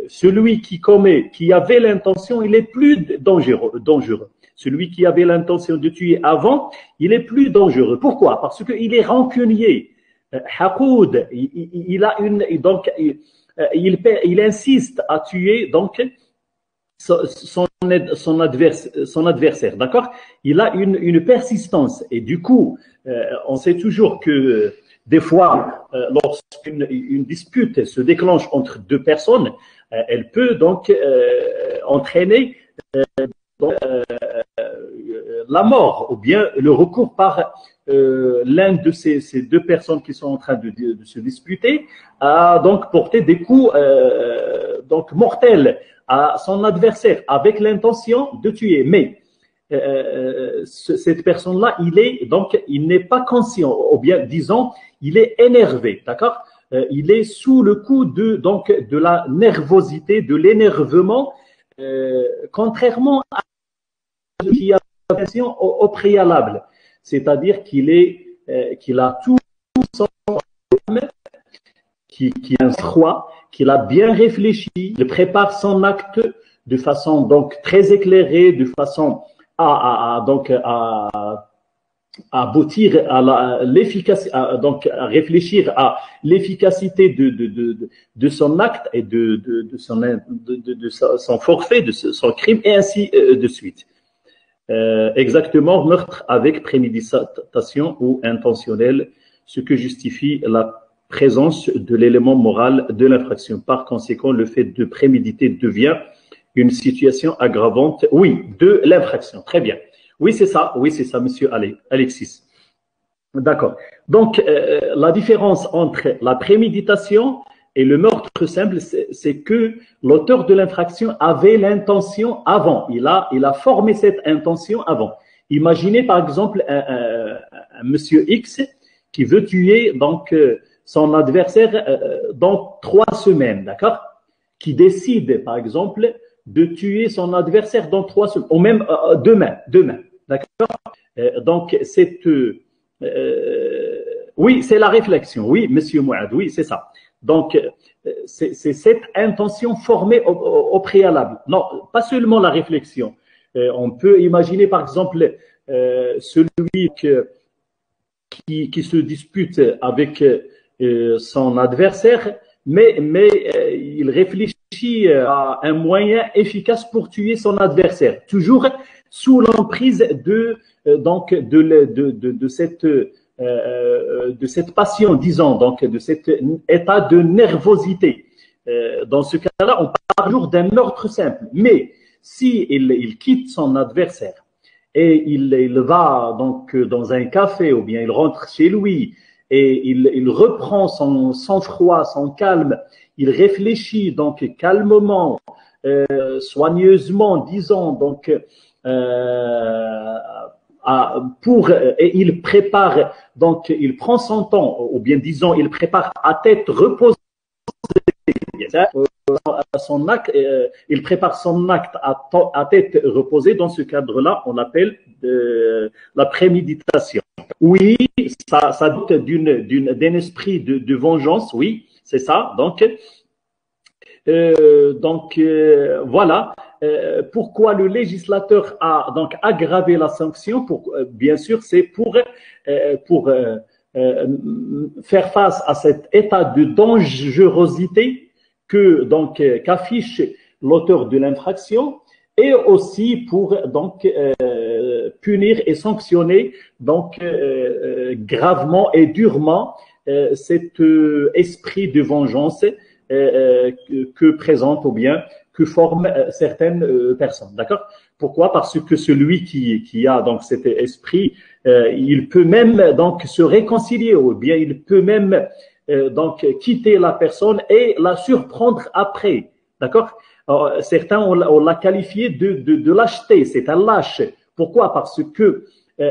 A: Celui qui avait l'intention, il est plus dangereux. Celui qui avait l'intention de tuer avant, il est plus dangereux. Pourquoi? Parce qu'il est rancunier. Hakoud, il insiste à tuer donc son adversaire, d'accord? Il a une persistance et du coup, on sait toujours que des fois, lorsqu'une dispute se déclenche entre deux personnes, elle peut donc entraîner la mort ou bien le recours par l'un de ces deux personnes qui sont en train de se disputer à donc porter des coups donc mortels à son adversaire avec l'intention de tuer. Mais cette personne-là, il n'est pas conscient, ou bien disons, il est énervé, d'accord? Il est sous le coup de la nervosité, de l'énervement, contrairement à ce qui a l'intention au préalable, c'est-à-dire qu'il a tout son âme, qui a un froid, qu'il a bien réfléchi, il prépare son acte de façon donc très éclairée, de façon à aboutir à l'efficacité, donc à réfléchir à l'efficacité de son acte et de son forfait, de son crime, et ainsi de suite. Exactement, meurtre avec préméditation ou intentionnel, ce que justifie la présence de l'élément moral de l'infraction. Par conséquent, le fait de préméditer devient une situation aggravante, oui, de l'infraction. Très bien. Oui, c'est ça, monsieur Alexis. D'accord. Donc, la différence entre la préméditation et le meurtre simple, c'est que l'auteur de l'infraction avait l'intention avant. Il a formé cette intention avant. Imaginez par exemple un monsieur X qui veut tuer donc son adversaire dans 3 semaines, d'accord? Qui décide par exemple de tuer son adversaire dans 3 semaines, ou même demain, d'accord? Donc oui, c'est la réflexion, oui, monsieur Mouad, oui, c'est ça. Donc, c'est cette intention formée au préalable. Non, pas seulement la réflexion. On peut imaginer, par exemple, celui qui se dispute avec son adversaire, mais il réfléchit à un moyen efficace pour tuer son adversaire, toujours sous l'emprise de cette passion, disons, donc de cet état de nervosité. Dans ce cas-là, on parle toujours d'un meurtre simple. Mais si il quitte son adversaire et il va donc dans un café ou bien il rentre chez lui et il reprend son sang-froid, son calme, il réfléchit donc calmement, soigneusement, disons, donc et il prépare, donc il prend son temps, ou bien disons, il prépare à tête reposée son acte, il prépare son acte à tête reposée. Dans ce cadre-là, on l'appelle la préméditation. Oui, ça doute d'un esprit de vengeance, oui, c'est ça. Donc voilà. Pourquoi le législateur a donc aggravé la sanction? Bien sûr, c'est pour faire face à cet état de dangerosité qu'affiche l'auteur de l'infraction, et aussi pour donc punir et sanctionner donc gravement et durement cet esprit de vengeance que présente ou bien que forment certaines personnes. D'accord? Pourquoi? Parce que celui qui a donc cet esprit, il peut même donc se réconcilier, ou bien il peut même donc quitter la personne et la surprendre après. D'accord? Certains, on l'a qualifié de lâcheté, c'est un lâche. Pourquoi? Parce que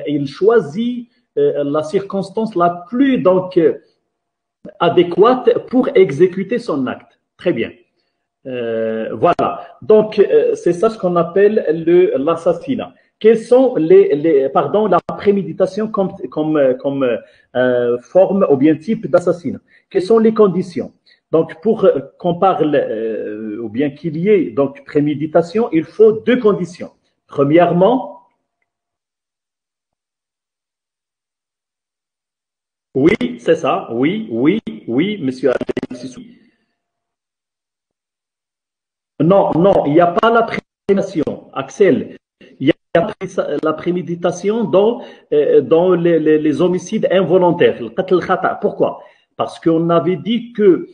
A: il choisit la circonstance la plus adéquate pour exécuter son acte. Très bien. Voilà. Donc, c'est ça ce qu'on appelle l'assassinat. Quelles sont la préméditation comme forme ou bien type d'assassinat? Quelles sont les conditions? Donc, pour qu'on parle ou bien qu'il y ait donc préméditation, il faut deux conditions. Premièrement, oui, c'est ça. Oui, oui, oui, monsieur Sissou. Non, non, il n'y a pas la préméditation, Axel. Il y a la préméditation dans les homicides involontaires, le qatl khata. Pourquoi? Parce qu'on avait dit que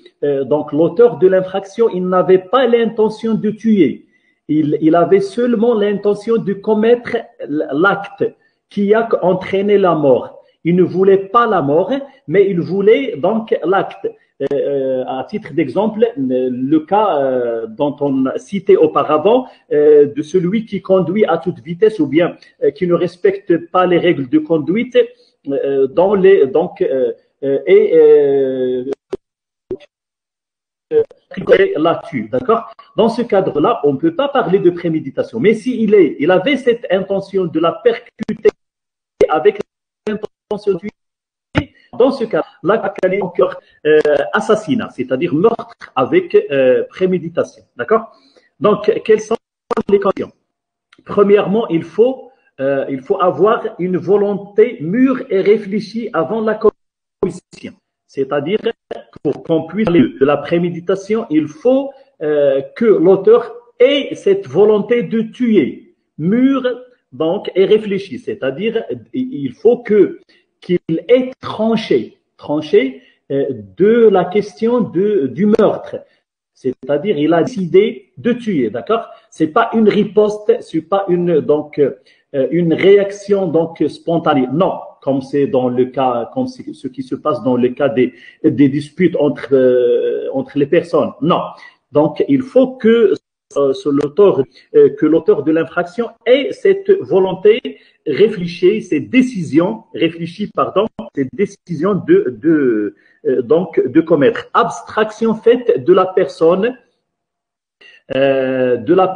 A: donc l'auteur de l'infraction, il n'avait pas l'intention de tuer. Il avait seulement l'intention de commettre l'acte qui a entraîné la mort. Il ne voulait pas la mort, mais il voulait donc l'acte. À titre d'exemple, le cas dont on a cité auparavant de celui qui conduit à toute vitesse ou bien qui ne respecte pas les règles de conduite dans les la tue, d'accord? Dans ce cadre-là, on ne peut pas parler de préméditation. Mais s'il il avait cette intention de la percuter avec l'intention de tuer, dans ce cas, là, il y a encore assassinat, c'est-à-dire meurtre avec préméditation. D'accord? Donc, quelles sont les conditions? Premièrement, il faut avoir une volonté mûre et réfléchie avant la commission. C'est-à-dire, pour qu'on puisse parler de la préméditation, il faut que l'auteur ait cette volonté de tuer, mûre donc, et réfléchie. C'est-à-dire, il faut qu'il ait tranché de la question du meurtre. C'est-à-dire, il a décidé de tuer, d'accord? C'est pas une riposte, c'est pas une réaction spontanée. Non, comme c'est dans le cas, comme ce qui se passe dans le cas des disputes entre les personnes. Non. Donc, il faut que l'auteur de l'infraction ait cette volonté réfléchie, cette décision de commettre. Abstraction faite de la personne, de la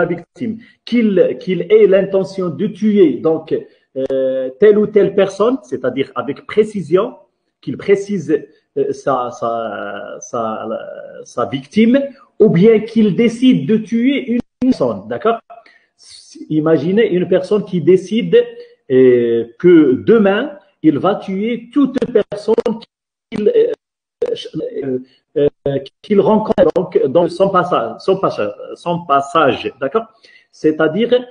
A: victime, qu'il ait l'intention de tuer telle ou telle personne, c'est-à-dire avec précision, qu'il précise sa victime, ou bien qu'il décide de tuer une personne, d'accord? Imaginez une personne qui décide que demain, il va tuer toute personne qu'il rencontre dans son passage, d'accord? C'est-à-dire,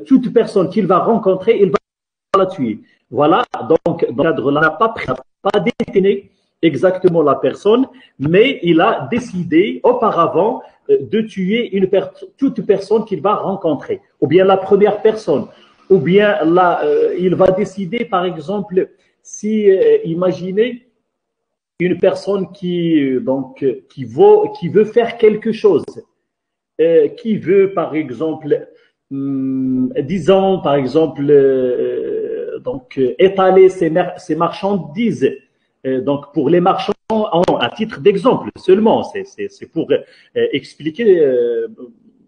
A: toute personne qu'il va rencontrer, il va la tuer. Voilà, donc, dans le cadre-là, il n'a pas détenu exactement la personne, mais il a décidé auparavant de tuer toute personne qu'il va rencontrer, ou bien la première personne, ou bien il va décider, par exemple, si imaginez une personne qui veut faire quelque chose, qui veut, par exemple, disons, par exemple, étaler ses marchandises. Donc, pour les marchands, à titre d'exemple seulement, c'est pour expliquer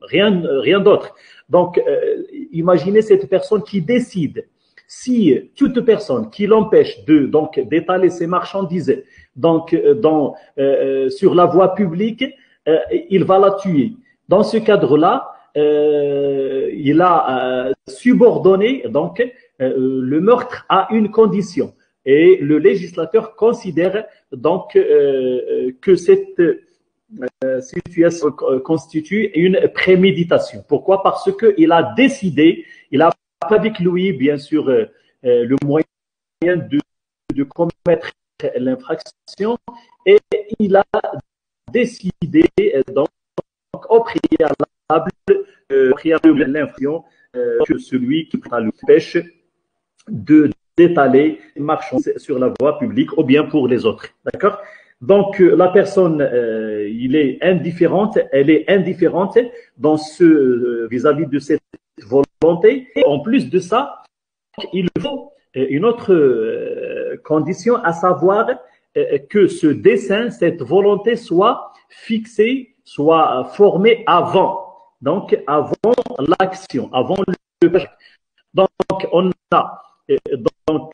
A: rien d'autre. Donc, imaginez cette personne qui décide, si toute personne qui l'empêche d'étaler ses marchandises sur la voie publique, il va la tuer. Dans ce cadre-là, il a subordonné le meurtre à une condition. Et le législateur considère que cette situation constitue une préméditation. Pourquoi? Parce qu'il a décidé, il a avec lui, bien sûr, le moyen de commettre l'infraction, et il a décidé au préalable l'infraction que celui qui prend le pêche d'étaler marchandises sur la voie publique ou bien pour les autres. D'accord? Donc, la personne, elle est indifférente dans vis-à-vis de cette volonté. Et en plus de ça, il faut une autre condition, à savoir que ce dessein, cette volonté soit fixée, soit formée avant. Donc, avant l'action, avant le projet. Donc, on a donc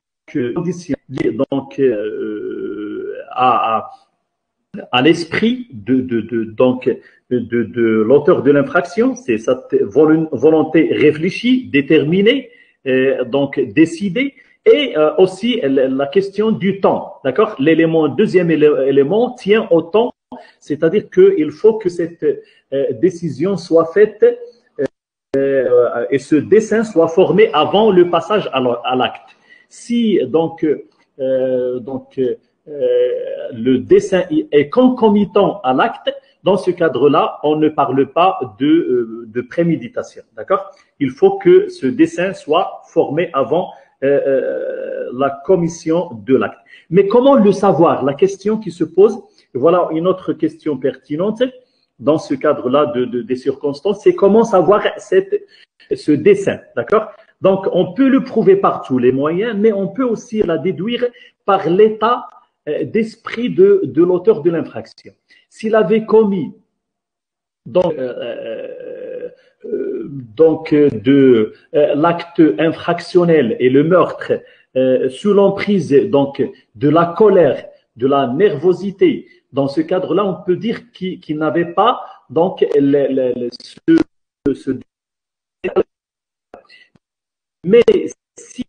A: condition donc à l'esprit de l'auteur de l'infraction, c'est cette volonté réfléchie, déterminée, donc décidée, et aussi la question du temps, d'accord? Deuxième élément tient au temps, c'est-à-dire qu'il faut que cette décision soit faite et ce dessin soit formé avant le passage à l'acte. Si le dessin est concomitant à l'acte, dans ce cadre-là, on ne parle pas de préméditation. D'accord? Il faut que ce dessin soit formé avant la commission de l'acte. Mais comment le savoir? La question qui se pose, voilà une autre question pertinente dans ce cadre-là des circonstances, c'est comment savoir ce dessin. D'accord? Donc, on peut le prouver par tous les moyens, mais on peut aussi la déduire par l'état d'esprit de l'auteur de l'infraction. S'il avait commis l'acte infractionnel et le meurtre sous l'emprise de la colère, de la nervosité, dans ce cadre-là, on peut dire qu'il n'avait pas ce mais si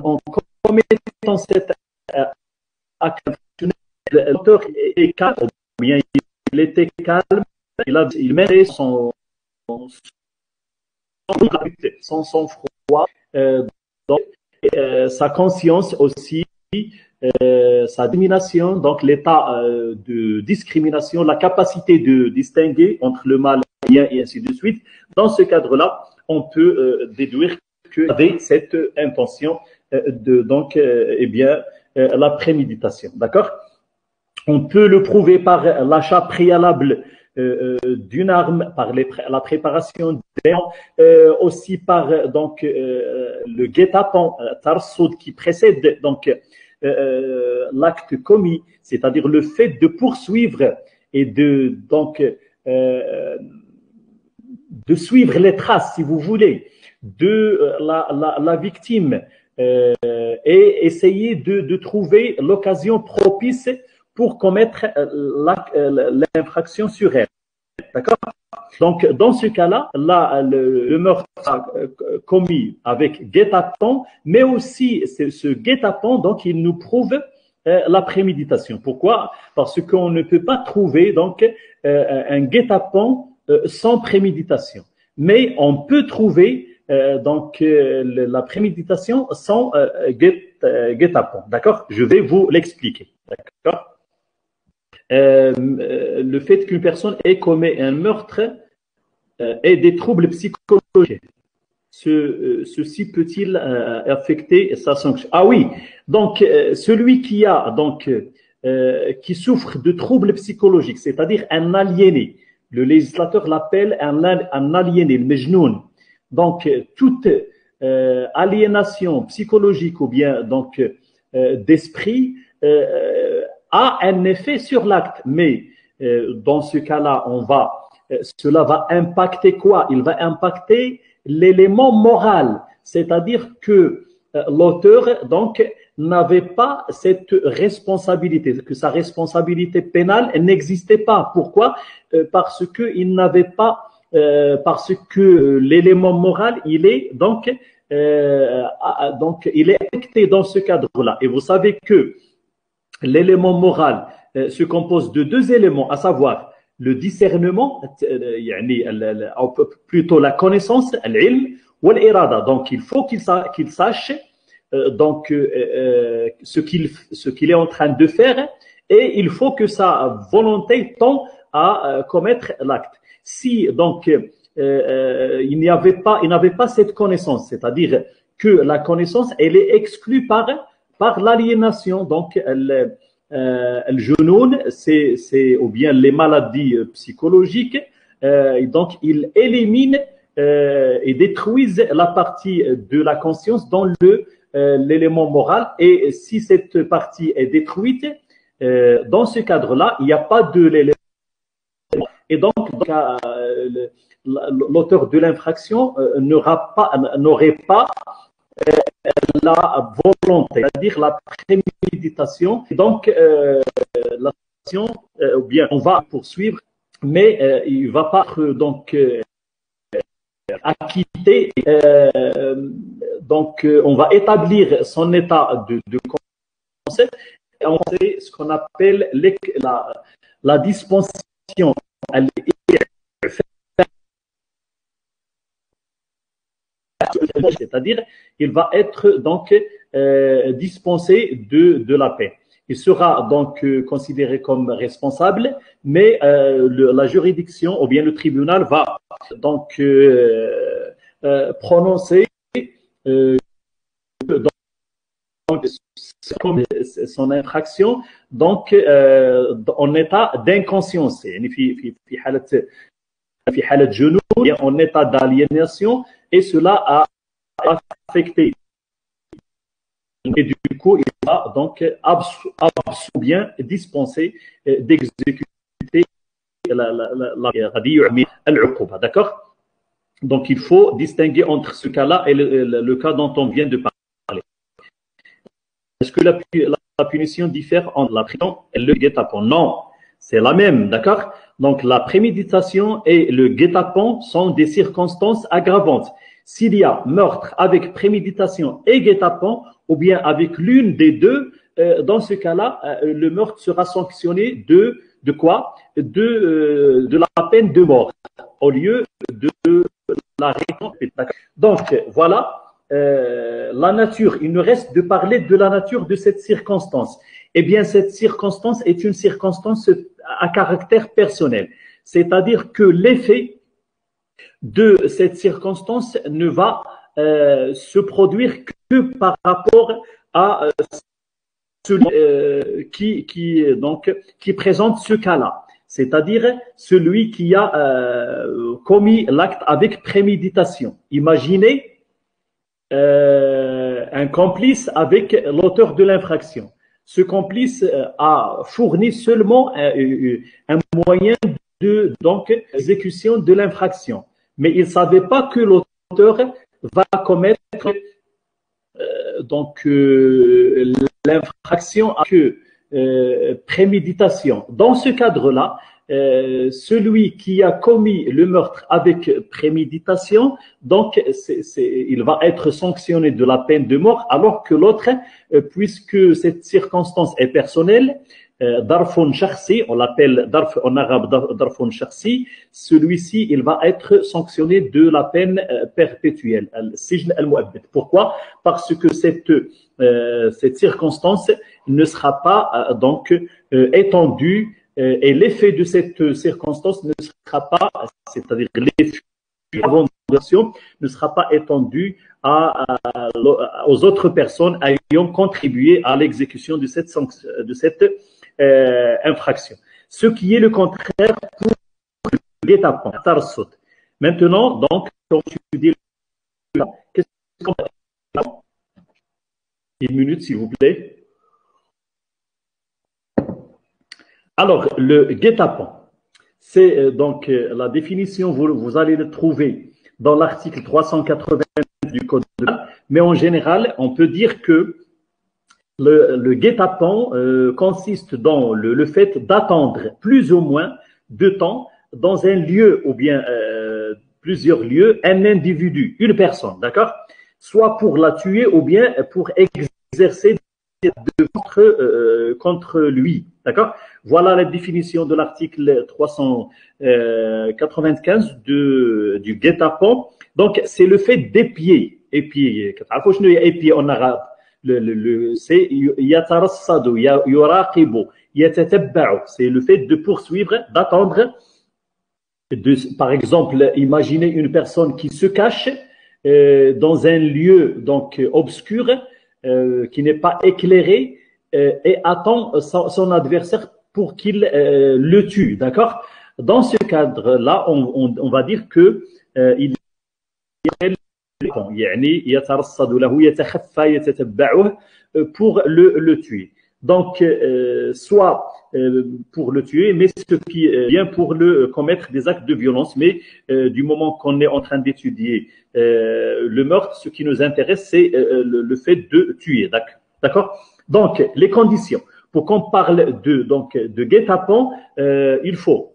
A: en commettant cet acte, l'auteur est calme, ou bien il était calme, il mettait son sang-froid, sa conscience aussi, sa domination, donc l'état de discrimination, la capacité de distinguer entre le mal et le bien et ainsi de suite. Dans ce cadre-là, on peut déduire qu'il avait cette intention la préméditation. D'accord? On peut le prouver par l'achat préalable d'une arme, par la préparation d'armes, aussi par le guet-apens, tarsoud qui précède l'acte commis, c'est-à-dire le fait de poursuivre et de suivre les traces, si vous voulez, de la victime et essayer de trouver l'occasion propice pour commettre l'infraction sur elle. D'accord? Donc, dans ce cas-là, le meurtre commis avec guet-apens, mais aussi ce guet-apens, donc, il nous prouve la préméditation. Pourquoi? Parce qu'on ne peut pas trouver un guet-apens sans préméditation. Mais on peut trouver la préméditation sans guet-apens. D'accord? Je vais vous l'expliquer. D'accord? Le fait qu'une personne ait commis un meurtre ait des troubles psychologiques. Ceci peut-il affecter sa sanction? Ah oui, donc celui qui souffre de troubles psychologiques, c'est-à-dire un aliéné, le législateur l'appelle un aliéné, le mejnoun. Donc toute aliénation psychologique ou bien d'esprit a un effet sur l'acte, mais dans ce cas-là, cela va impacter quoi? Il va impacter l'élément moral, c'est-à-dire que l'auteur n'avait pas cette responsabilité, que sa responsabilité pénale n'existait pas. Pourquoi? Parce que il n'avait pas, parce que l'élément moral, il est il est affecté dans ce cadre-là. Et vous savez que l'élément moral se compose de deux éléments, à savoir le discernement, plutôt la connaissance, l'ilm, ou l'irada. Donc, il faut qu'il sache ce qu'il est en train de faire, et il faut que sa volonté tend à commettre l'acte. Si il n'avait pas cette connaissance, c'est-à-dire que la connaissance elle est exclue par l'aliénation, donc le genoun, c'est ou bien les maladies psychologiques. Donc, ils éliminent et détruisent la partie de la conscience dans l'élément moral. Et si cette partie est détruite, dans ce cadre-là, il n'y a pas de l'élément. Et donc, l'auteur de l'infraction n'aurait pas la volonté, c'est-à-dire la préméditation. Et donc, l'action, ou bien on va poursuivre, mais il ne va pas être donc acquitté. Donc, on va établir son état de concept. Et on sait ce qu'on appelle la dispensation. C'est-à-dire, il va être donc dispensé de la peine. Il sera donc considéré comme responsable, mais la juridiction ou bien le tribunal va donc prononcer donc, comme son infraction donc en état d'inconscience. En état d'aliénation, et cela a affecté. Et du coup, il va donc bien dispenser d'exécuter la d'accord? Donc, il faut distinguer entre ce cas-là et le cas dont on vient de parler. Est-ce que la punition diffère entre la prison et le guet-apens? Non, c'est la même, d'accord? Donc, la préméditation et le guet-apens sont des circonstances aggravantes. S'il y a meurtre avec préméditation et guet-apens, ou bien avec l'une des deux, dans ce cas-là, le meurtre sera sanctionné de quoi? De la peine de mort, au lieu de la récompense. Donc, voilà. La nature, il nous reste de parler de la nature de cette circonstance. Eh bien, cette circonstance est une circonstance à caractère personnel. C'est-à-dire que l'effet de cette circonstance ne va se produire que par rapport à celui qui présente ce cas-là. C'est-à-dire celui qui a commis l'acte avec préméditation. Imaginez un complice avec l'auteur de l'infraction. Ce complice a fourni seulement un moyen de donc exécution de l'infraction, mais il ne savait pas que l'auteur va commettre l'infraction avec préméditation. Dans ce cadre-là, celui qui a commis le meurtre avec préméditation, donc il va être sanctionné de la peine de mort, alors que l'autre, puisque cette circonstance est personnelle, darfun shakhsi, on l'appelle en arabe darfun shakhsi, celui-ci, il va être sanctionné de la peine perpétuelle, al-sijn al-mu'abbad. Pourquoi? Parce que cette circonstance ne sera pas donc étendue, et l'effet de cette circonstance ne sera pas, c'est-à-dire l'effet de l'action ne sera pas étendu aux autres personnes ayant contribué à l'exécution de cette infraction. Ce qui est le contraire pour le guet-apens, tarsut. Maintenant, donc, quand tu dis qu'est-ce qu'on va faire? Une minute, s'il vous plaît. Alors, le guet-apens, c'est donc la définition, vous allez le trouver dans l'article 380 du Code pénal, mais en général, on peut dire que le guet-apens consiste dans le fait d'attendre plus ou moins de temps dans un lieu ou bien plusieurs lieux, un individu, une personne, d'accord? Soit pour la tuer ou bien pour exercer contre lui, d'accord? Voilà la définition de l'article 395 du guet-apens. Donc, c'est le fait d'épier. Épier. Épier en arabe. C'est yatarassadu, yuraqibu, yatatabba'u. C'est le fait de poursuivre, d'attendre. Par exemple, imaginez une personne qui se cache dans un lieu donc obscur, qui n'est pas éclairé, et attend son adversaire pour qu'il le tue, d'accord? Dans ce cadre-là, on va dire que il يعني يترصد له يتخفى يتتبعه pour le tuer. Donc, soit pour le tuer, mais ce qui vient pour le commettre des actes de violence. Mais du moment qu'on est en train d'étudier le meurtre, ce qui nous intéresse, c'est le fait de tuer. D'accord? Donc, les conditions. Pour qu'on parle de guet-apens, il faut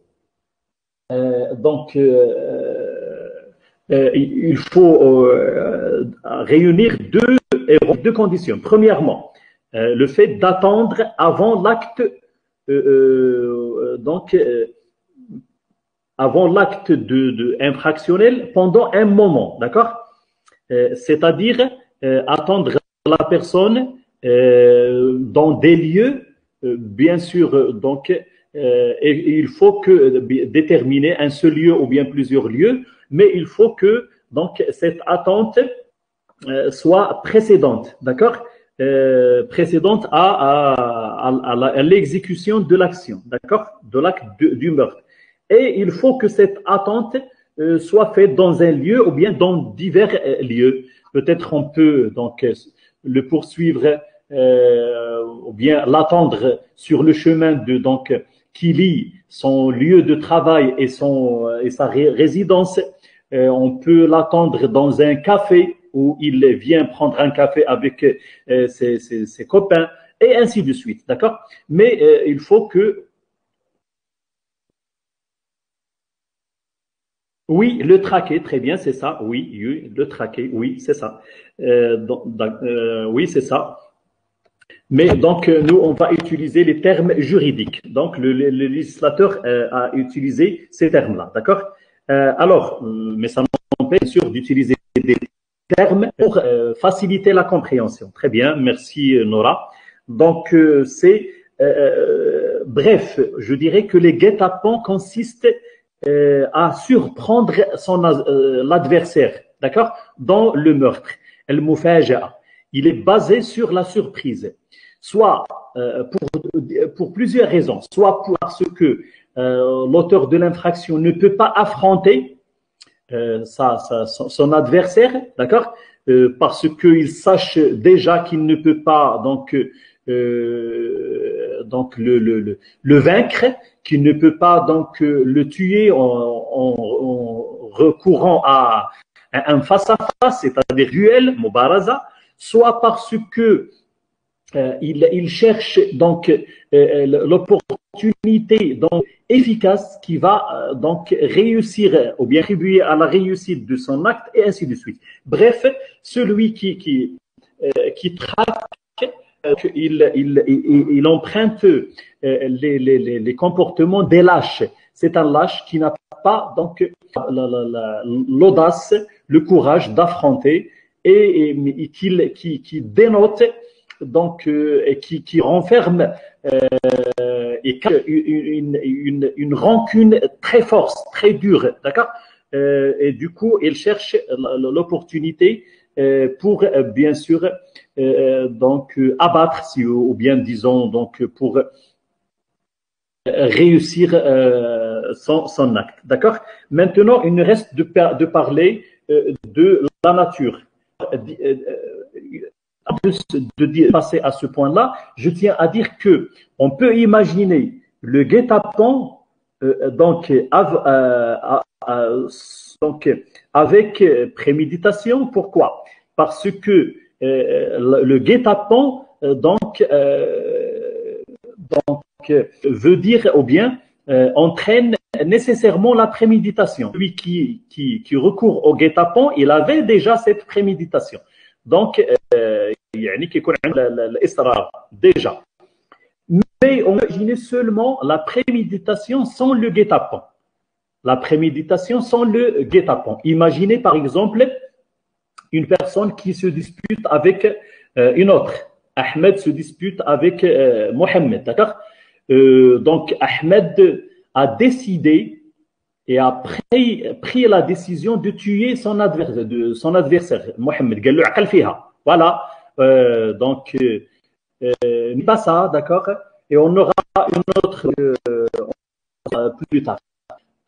A: il faut réunir deux conditions. Premièrement, le fait d'attendre avant l'acte, avant l'acte infractionnel pendant un moment, d'accord? C'est-à-dire attendre la personne dans des lieux, bien sûr, donc, et il faut que déterminer un seul lieu ou bien plusieurs lieux, mais il faut que donc cette attente soit précédente, d'accord? Précédente à l'exécution de l'action, d'accord? De l'acte du meurtre. Et il faut que cette attente soit faite dans un lieu ou bien dans divers lieux. Peut-être on peut donc le poursuivre ou bien l'attendre sur le chemin qui lie son lieu de travail et sa résidence. On peut l'attendre dans un café où il vient prendre un café avec ses copains et ainsi de suite, d'accord? Mais il faut que oui, le traquer, très bien, c'est ça. Oui, le traquer, oui, c'est ça. Oui, c'est ça. Mais donc, nous, on va utiliser les termes juridiques. Donc, le législateur a utilisé ces termes-là, d'accord? Alors, mais ça m'empêche bien sûr d'utiliser des termes pour faciliter la compréhension. Très bien, merci Nora. Donc, bref, je dirais que les guet-apens consistent à surprendre l'adversaire, d'accord, dans le meurtre. El-Mufaja'a. Il est basé sur la surprise, soit pour plusieurs raisons, soit parce que l'auteur de l'infraction ne peut pas affronter son adversaire, d'accord, parce qu'il sache déjà qu'il ne peut pas le vaincre, qu'il ne peut pas le tuer en recourant à un face-à-face, c'est-à-dire duel, mubaraza, soit parce que il cherche l'opportunité efficace qui va réussir ou bien contribuer à la réussite de son acte et ainsi de suite. Bref, celui qui traque, il emprunte les comportements des lâches. C'est un lâche qui n'a pas l'audace, le courage d'affronter et qui dénote et qui renferme une rancune très forte, très dure, d'accord? Et du coup, il cherche l'opportunité pour bien sûr abattre, ou bien disons pour réussir son acte, d'accord? Maintenant, il nous reste de parler de la nature. De passer à ce point-là, je tiens à dire que on peut imaginer le guet-apens avec préméditation. Pourquoi? Parce que le guet-apens veut dire ou bien entraîne nécessairement la préméditation. Celui qui recourt au guet-apens, il avait déjà cette préméditation. Donc, déjà. Mais on imagine seulement la préméditation sans le guet-apens. La préméditation sans le guet-apens. Imaginez par exemple une personne qui se dispute avec une autre. Ahmed se dispute avec Mohamed, d'accord? Donc, Ahmed a décidé et a pris la décision de tuer son adversaire, Mohamed. Voilà. n'est pas ça, d'accord? Et on aura une autre plus tard.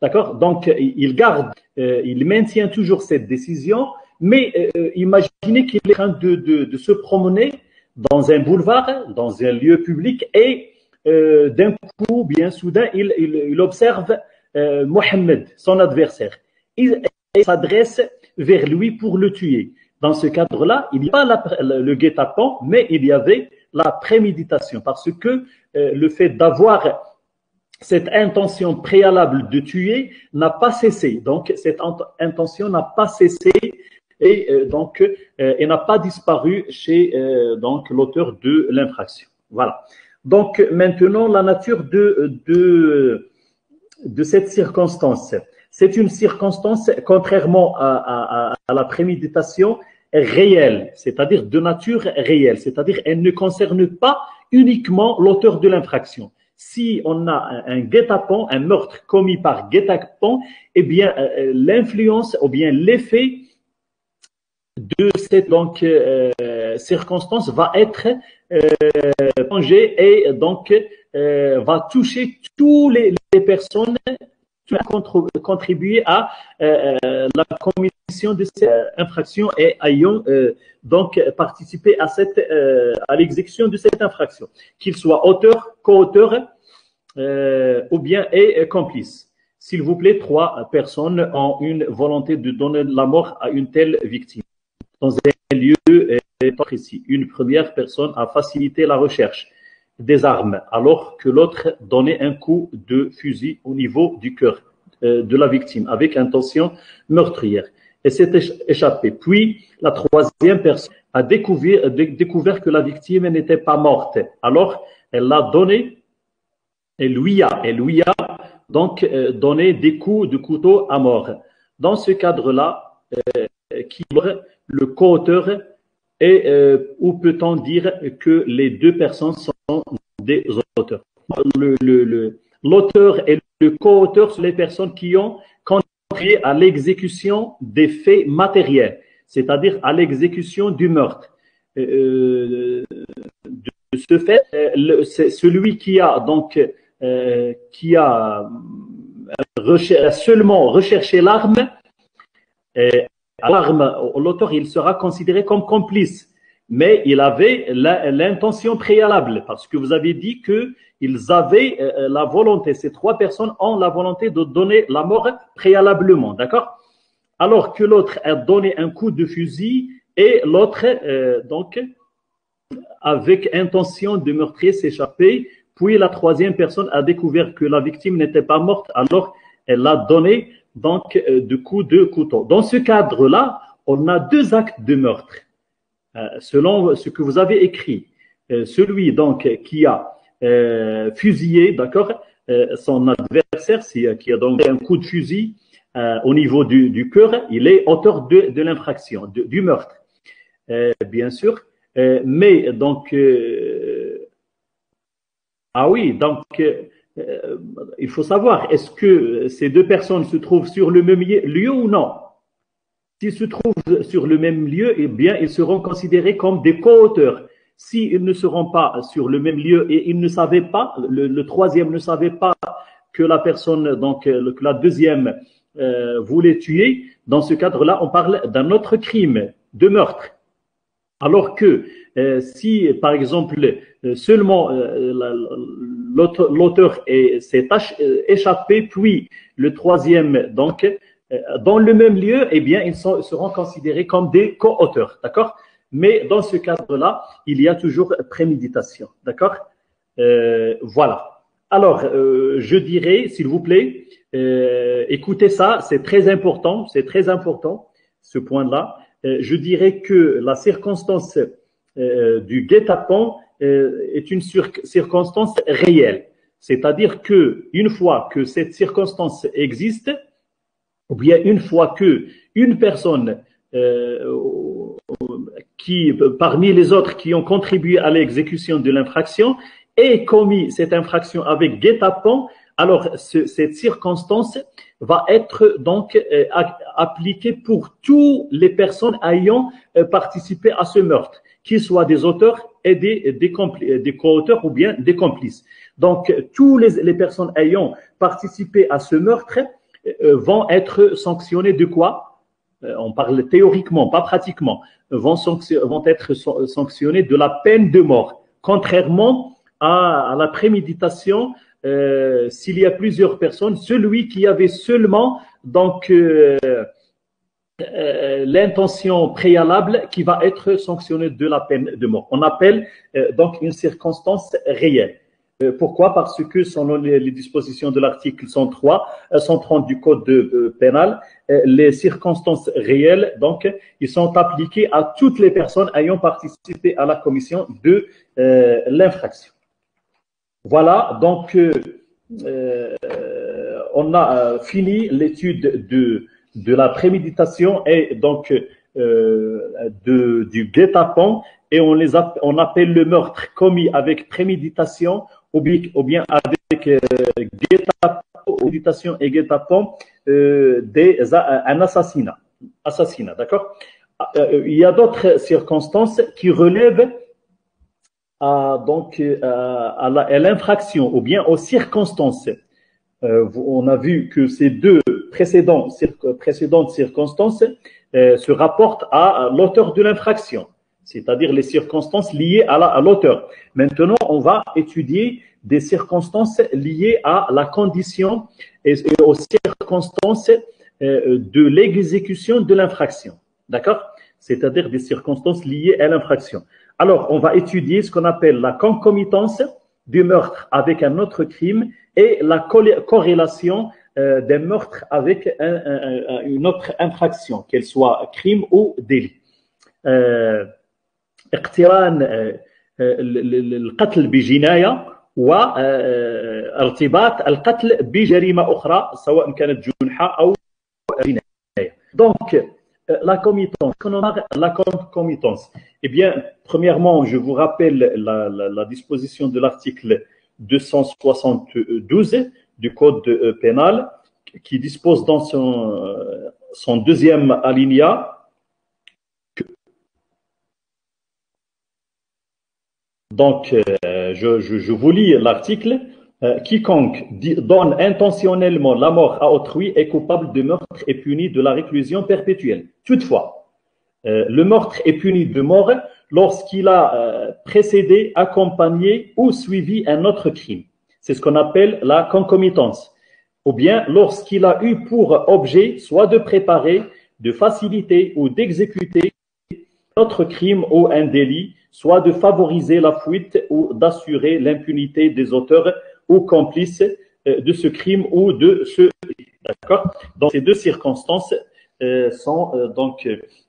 A: D'accord? Donc, il maintient toujours cette décision, mais imaginez qu'il est en train de se promener dans un boulevard, dans un lieu public, et d'un coup, bien soudain, il observe Mohammed, son adversaire. Il s'adresse vers lui pour le tuer. Dans ce cadre-là, il n'y a pas le guet-apens, mais il y avait la préméditation, parce que le fait d'avoir cette intention préalable de tuer n'a pas cessé. Donc, cette intention n'a pas cessé et donc elle n'a pas disparu chez donc l'auteur de l'infraction. Voilà. Donc, maintenant, la nature de cette circonstance. C'est une circonstance, contrairement à la préméditation, réelle, c'est-à-dire de nature réelle, c'est-à-dire elle ne concerne pas uniquement l'auteur de l'infraction. Si on a un guet-apens, un meurtre commis par guet-apens, eh bien, l'influence ou bien l'effet de cette donc, circonstance va être changé et donc va toucher toutes les personnes qui ont contribué à la commission de cette infraction et ayant donc participé à l'exécution de cette infraction, qu'il soit auteur, co-auteur ou bien complice. S'il vous plaît, 3 personnes ont une volonté de donner la mort à une telle victime dans un lieu précis. Une première personne a facilité la recherche des armes, alors que l'autre donnait un coup de fusil au niveau du cœur de la victime, avec intention meurtrière, et s'est échappé. Puis, la troisième personne a découvert que la victime n'était pas morte. Alors, elle l'a donné, elle lui a donc donné des coups de couteau à mort. Dans ce cadre-là, qui le co-auteur et ou peut-on dire que les 2 personnes sont des auteurs? L'auteur et le co-auteur sont les personnes qui ont contribué à l'exécution des faits matériels, c'est-à-dire à l'exécution du meurtre. De ce fait, c'est celui qui a donc seulement recherché l'arme. L'auteur, il sera considéré comme complice, mais il avait l'intention préalable, parce que vous avez dit qu'ils avaient la volonté, ces 3 personnes ont la volonté de donner la mort préalablement, d'accord? Alors que l'autre a donné un coup de fusil et l'autre, donc, avec intention de meurtrier, s'échapper, puis la troisième personne a découvert que la victime n'était pas morte, alors elle l'a donné donc de coups de couteau. Dans ce cadre-là, on a 2 actes de meurtre, selon ce que vous avez écrit. Celui donc qui a fusillé, d'accord, son adversaire, qui a donc un coup de fusil au niveau du cœur, il est auteur de l'infraction, du meurtre, bien sûr. Mais donc, ah oui, donc il faut savoir, est-ce que ces 2 personnes se trouvent sur le même lieu ou non? S'ils se trouvent sur le même lieu, eh bien, ils seront considérés comme des co-auteurs. S'ils ne seront pas sur le même lieu et ils ne savaient pas, le troisième ne savait pas que la personne, donc que la deuxième voulait tuer, dans ce cadre-là, on parle d'un autre crime, de meurtre. Alors que si, par exemple, seulement l'auteur s'est échappé, puis le troisième, donc, dans le même lieu, eh bien, ils seront considérés comme des co-auteurs, d'accord? Mais dans ce cadre-là, il y a toujours préméditation, d'accord? Voilà. Alors, je dirais, s'il vous plaît, écoutez ça, c'est très important, ce point-là. Je dirais que la circonstance du guet-apens est une circonstance réelle. C'est-à-dire que une fois que cette circonstance existe, ou bien une fois que une personne qui, parmi les autres qui ont contribué à l'exécution de l'infraction, ait commis cette infraction avec guet-apens, alors cette circonstance va être donc appliquée pour toutes les personnes ayant participé à ce meurtre, qu'ils soient des auteurs et des co-auteurs ou bien des complices. Donc, tous les personnes ayant participé à ce meurtre vont être sanctionnées de quoi? On parle théoriquement, pas pratiquement, vont être sanctionnés de la peine de mort, contrairement à la préméditation. S'il y a plusieurs personnes, celui qui avait seulement donc l'intention préalable qui va être sanctionné de la peine de mort. On appelle donc une circonstance réelle. Pourquoi? Parce que selon les dispositions de l'article 130 du Code pénal, les circonstances réelles, donc, ils sont appliqués à toutes les personnes ayant participé à la commission de l'infraction. Voilà, donc, on a fini l'étude de la préméditation et donc du guet-apens, et on appelle le meurtre commis avec préméditation ou bien avec préméditation et guet-apens un assassinat, d'accord? Il y a d'autres circonstances qui relèvent à l'infraction ou bien aux circonstances. On a vu que ces deux précédentes circonstances se rapportent à l'auteur de l'infraction, c'est-à-dire les circonstances liées à l'auteur. Maintenant, on va étudier des circonstances liées à la condition et aux circonstances de l'exécution de l'infraction. D'accord? C'est-à-dire des circonstances liées à l'infraction. Alors, on va étudier ce qu'on appelle la concomitance du meurtre avec un autre crime et la corrélation d'un meurtre avec une autre infraction, qu'elle soit crime ou délit. اقتران القتل بجناية وارتباط القتل بجريمة أخرى سواء كانت جنحة أو جناية. Donc, la concomitance. Eh bien, premièrement, je vous rappelle la disposition de l'article 272 du Code pénal qui dispose dans son deuxième alinéa donc, je vous lis l'article. Quiconque donne intentionnellement la mort à autrui est coupable de meurtre et puni de la réclusion perpétuelle. Toutefois, le meurtre est puni de mort lorsqu'il a précédé, accompagné ou suivi un autre crime. C'est ce qu'on appelle la concomitance. Ou bien lorsqu'il a eu pour objet soit de préparer, de faciliter ou d'exécuter un autre crime ou un délit, soit de favoriser la fuite ou d'assurer l'impunité des auteurs ou complices de ce crime ou de ce délit. D'accord? Donc, ces deux circonstances sont donc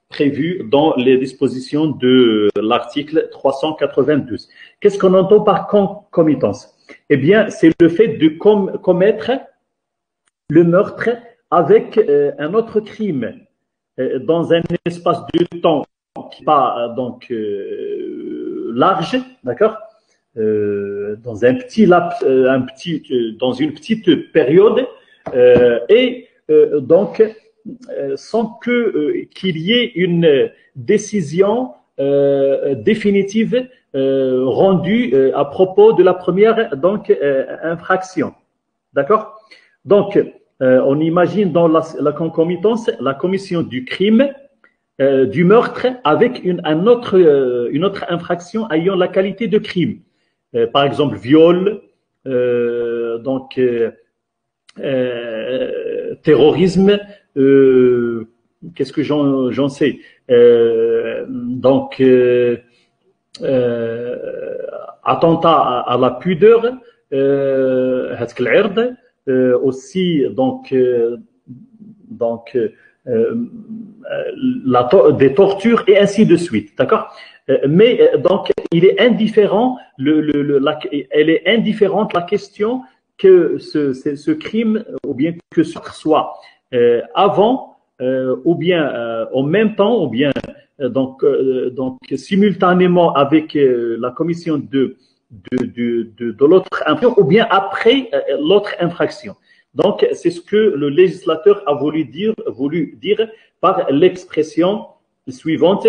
A: prévues dans les dispositions de l'article 392. Qu'est-ce qu'on entend par concomitance? Eh bien, c'est le fait de commettre le meurtre avec un autre crime dans un espace de temps qui n'est pas donc large, d'accord, dans dans une petite période, et donc sans qu'il y ait une décision définitive rendue à propos de la première donc infraction, d'accord. Donc on imagine dans la concomitance la commission du crime, du meurtre avec une autre infraction ayant la qualité de crime. Par exemple, viol, terrorisme, qu'est-ce que j'en sais, attentat à la pudeur, aussi des tortures et ainsi de suite, d'accord. Mais donc il est indifférent, elle est indifférente la question que ce crime ou bien que ce soit avant ou bien en même temps ou bien donc simultanément avec la commission de l'autre infraction ou bien après l'autre infraction. Donc, c'est ce que le législateur a voulu dire par l'expression suivante.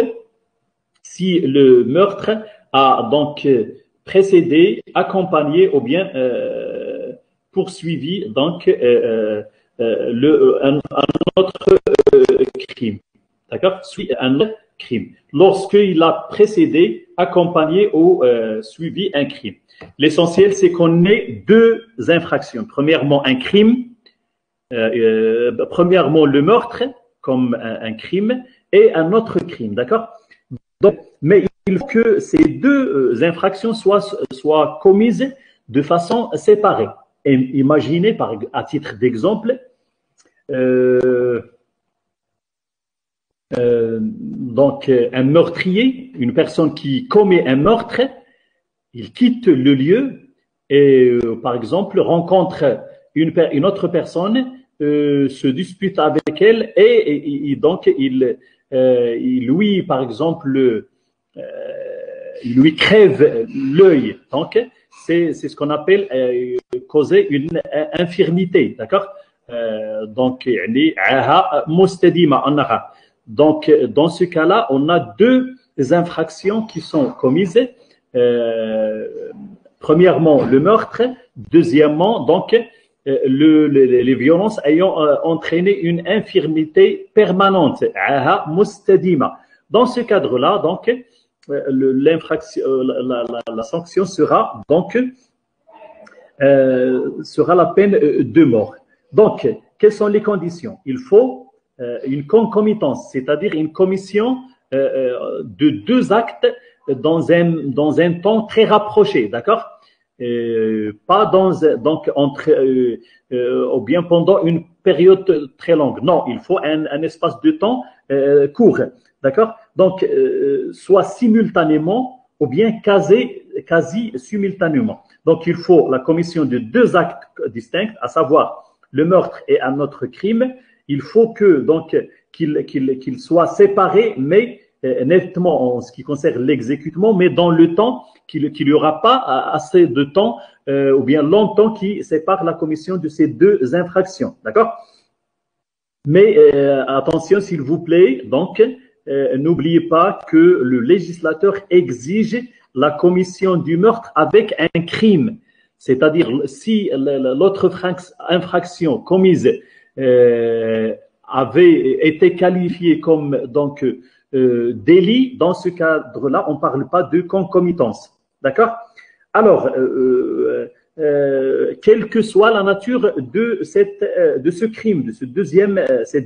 A: si le meurtre a donc précédé, accompagné ou bien poursuivi donc un autre crime. D'accord? Un autre crime. Lorsqu'il a précédé, accompagné ou suivi un crime. L'essentiel, c'est qu'on ait deux infractions. Premièrement, un crime. Premièrement, le meurtre comme un crime et un autre crime. D'accord? Donc, mais il faut que ces deux infractions soient commises de façon séparée. Et imaginez, à titre d'exemple, donc un meurtrier, une personne qui commet un meurtre, il quitte le lieu et, par exemple, rencontre une autre personne, se dispute avec elle et donc il lui, par exemple, il lui crève l'œil. Donc, c'est ce qu'on appelle causer une infirmité, d'accord? Donc, donc, dans ce cas-là, on a deux infractions qui sont commises. Premièrement, le meurtre. Deuxièmement, donc, les violences ayant entraîné une infirmité permanente. Dans ce cadre-là, donc, la sanction sera donc sera la peine de mort. Donc, quelles sont les conditions? Il faut une concomitance, c'est-à-dire une commission de deux actes dans un temps très rapproché, d'accord? Pas donc entre ou bien pendant une période très longue. Non, il faut un espace de temps court, d'accord? Donc, soit simultanément ou bien quasi simultanément. Donc, il faut la commission de deux actes distincts, à savoir le meurtre et un autre crime. Il faut que donc qu'ils soient séparés, mais nettement en ce qui concerne l'exécutement, mais dans le temps qu'il n'y aura pas assez de temps ou bien longtemps qui sépare la commission de ces deux infractions. D'accord? Mais attention, s'il vous plaît, donc, n'oubliez pas que le législateur exige la commission du meurtre avec un crime. C'est-à-dire, si l'autre infraction commise avait été qualifiée comme donc délit, dans ce cadre-là, on ne parle pas de concomitance. D'accord? Alors, quelle que soit la nature de ce crime, de cette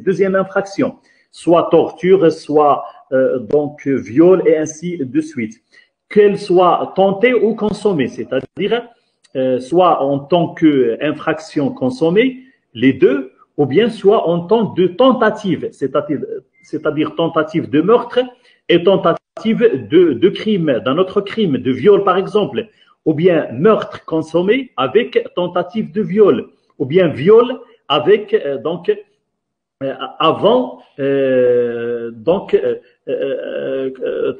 A: deuxième infraction, soit torture, soit donc viol et ainsi de suite, qu'elle soit tentée ou consommée, c'est-à-dire soit en tant qu'infraction consommée, les deux, ou bien soit en tant de tentative, c'est-à-dire tentative de meurtre et tentative de crime, d'un autre crime, de viol par exemple, ou bien meurtre consommé avec tentative de viol, ou bien viol avec donc avant donc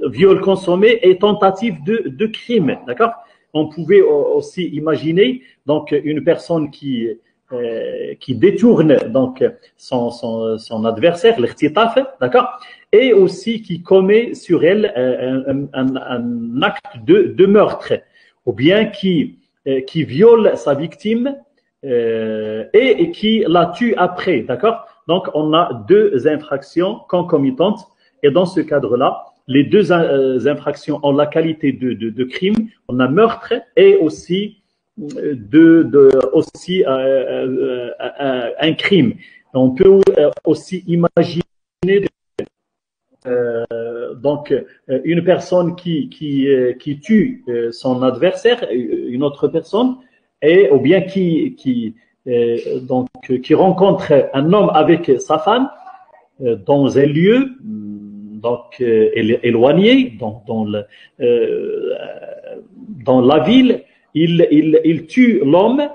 A: viol consommé et tentative de crime, d'accord? On pouvait aussi imaginer donc une personne qui détourne donc son adversaire, l'irtitaf, d'accord, et aussi qui commet sur elle un acte de meurtre, ou bien qui viole sa victime et qui la tue après, d'accord. Donc on a deux infractions concomitantes et dans ce cadre-là, les deux infractions ont la qualité de crime. On a meurtre et aussi un crime. On peut aussi imaginer donc une personne qui tue son adversaire, une autre personne, et ou bien qui rencontre un homme avec sa femme dans un lieu donc éloigné, dans la ville. Il tue l'homme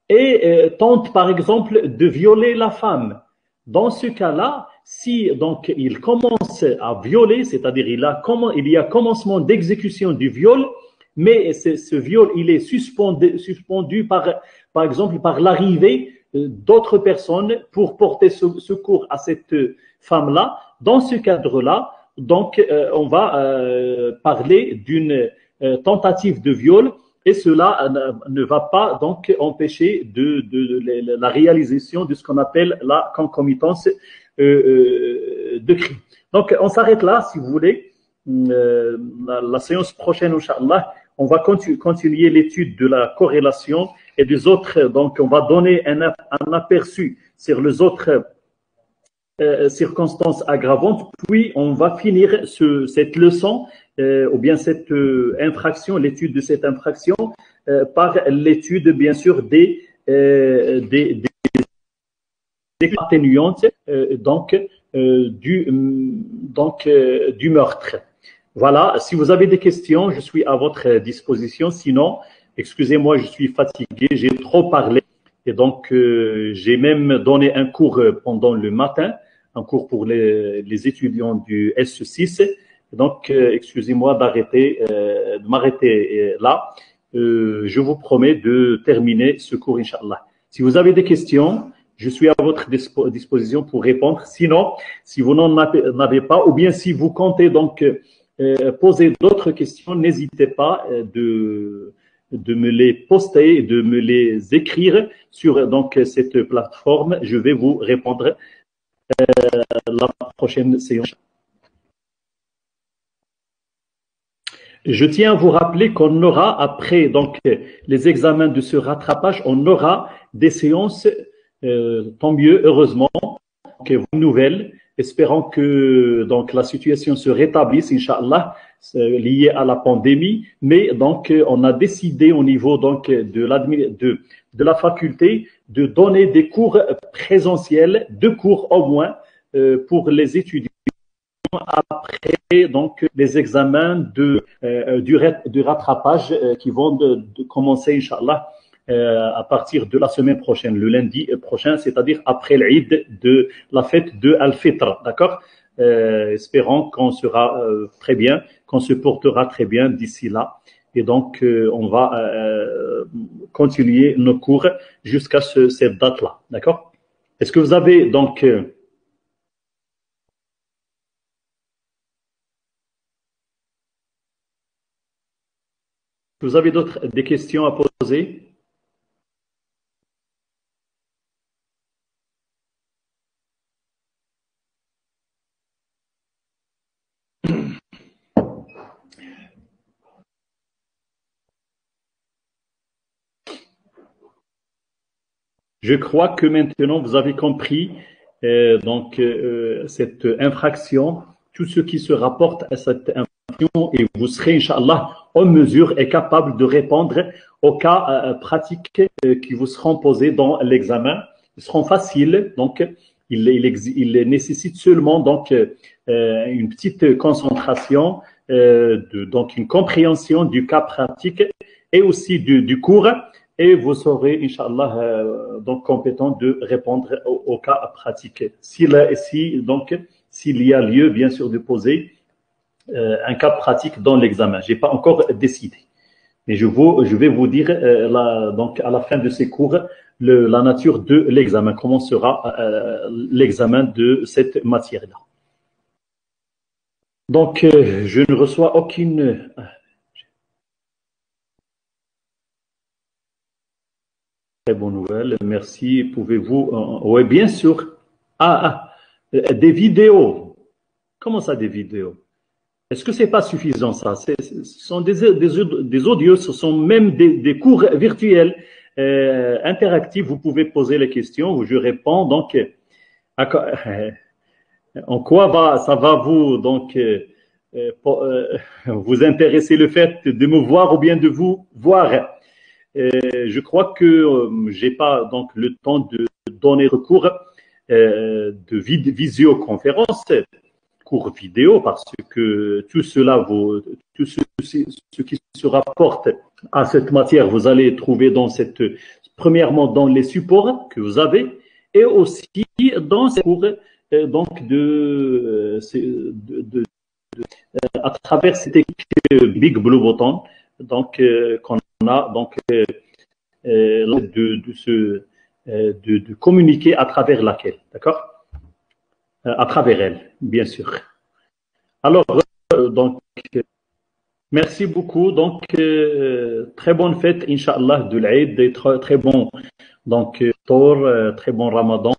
A: et tente par exemple de violer la femme. Dans ce cas-là, si donc il commence à violer, c'est-à-dire il y a commencement d'exécution du viol, mais ce viol il est suspendu par exemple par l'arrivée d'autres personnes pour porter secours à cette femme-là. Dans ce cadre-là, donc on va parler d'une tentative de viol, et cela ne va pas donc empêcher la réalisation de ce qu'on appelle la concomitance de crime. Donc on s'arrête là, si vous voulez. La séance prochaine, Inch'Allah, on va continuer l'étude de la corrélation et des autres. Donc on va donner un aperçu sur les autres circonstances aggravantes, puis on va finir cette leçon ou bien cette infraction, l'étude de cette infraction, par l'étude bien sûr des atténuantes du meurtre. Voilà, si vous avez des questions, je suis à votre disposition. Sinon, excusez-moi, je suis fatigué, j'ai trop parlé. Et donc, j'ai même donné un cours pendant le matin, un cours pour les étudiants du S6. Donc, excusez-moi de m'arrêter là. Je vous promets de terminer ce cours, Inch'Allah. Si vous avez des questions, je suis à votre disposition pour répondre. Sinon, si vous n'en avez pas, ou bien si vous comptez donc poser d'autres questions, n'hésitez pas de me les poster, de me les écrire sur donc cette plateforme. Je vais vous répondre la prochaine séance. Je tiens à vous rappeler qu'on aura, après donc les examens de ce rattrapage, on aura des séances, tant mieux, heureusement, nouvelles, espérant que donc la situation se rétablisse, Inch'Allah, liée à la pandémie. Mais donc on a décidé au niveau donc de la faculté de donner des cours présentiels, 2 cours au moins pour les étudiants après donc les examens du rattrapage qui vont de commencer, Inch'Allah, à partir de la semaine prochaine, le lundi prochain, c'est-à-dire après l'Eid de la fête de Al-Fitr, d'accord? Espérons qu'on sera très bien, qu'on se portera très bien d'ici là. Et donc, on va continuer nos cours jusqu'à cette date-là, d'accord? Est-ce que vous avez donc... vous avez des questions à poser? Je crois que maintenant vous avez compris cette infraction, tout ce qui se rapporte à cette infraction, et vous serez, Inch'Allah, en mesure et capable de répondre aux cas pratiques qui vous seront posés dans l'examen. Ils seront faciles, donc il nécessite seulement donc une petite concentration, donc une compréhension du cas pratique et aussi du cours. Et vous serez, Inch'Allah, donc compétent de répondre au cas pratique. S'il y a lieu, bien sûr, de poser un cas pratique dans l'examen. Je n'ai pas encore décidé. Mais je vais vous dire, donc à la fin de ces cours, la nature de l'examen, comment sera l'examen de cette matière-là. Donc, je ne reçois aucune... Très bonne nouvelle, merci. Pouvez-vous... oui, bien sûr. Des vidéos. Comment ça, des vidéos? Est-ce que c'est pas suffisant, ça? Ce sont des audios, ce sont même des cours virtuels interactifs. Vous pouvez poser les questions, je réponds. Donc, en quoi ça va vous vous intéresser le fait de me voir ou bien de vous voir? Je crois que j'ai pas donc le temps de donner recours de visioconférence, cours vidéo, parce que tout ce qui se rapporte à cette matière, vous allez trouver premièrement dans les supports que vous avez, et aussi dans ces cours à travers cette équipe Big Blue Button, donc qu'on a donc de communiquer à travers laquelle, d'accord? À travers elle, bien sûr. Alors, donc, merci beaucoup. Donc, très bonne fête, Inch'Allah, de l'Aïd, très bon, donc, très bon Ramadan.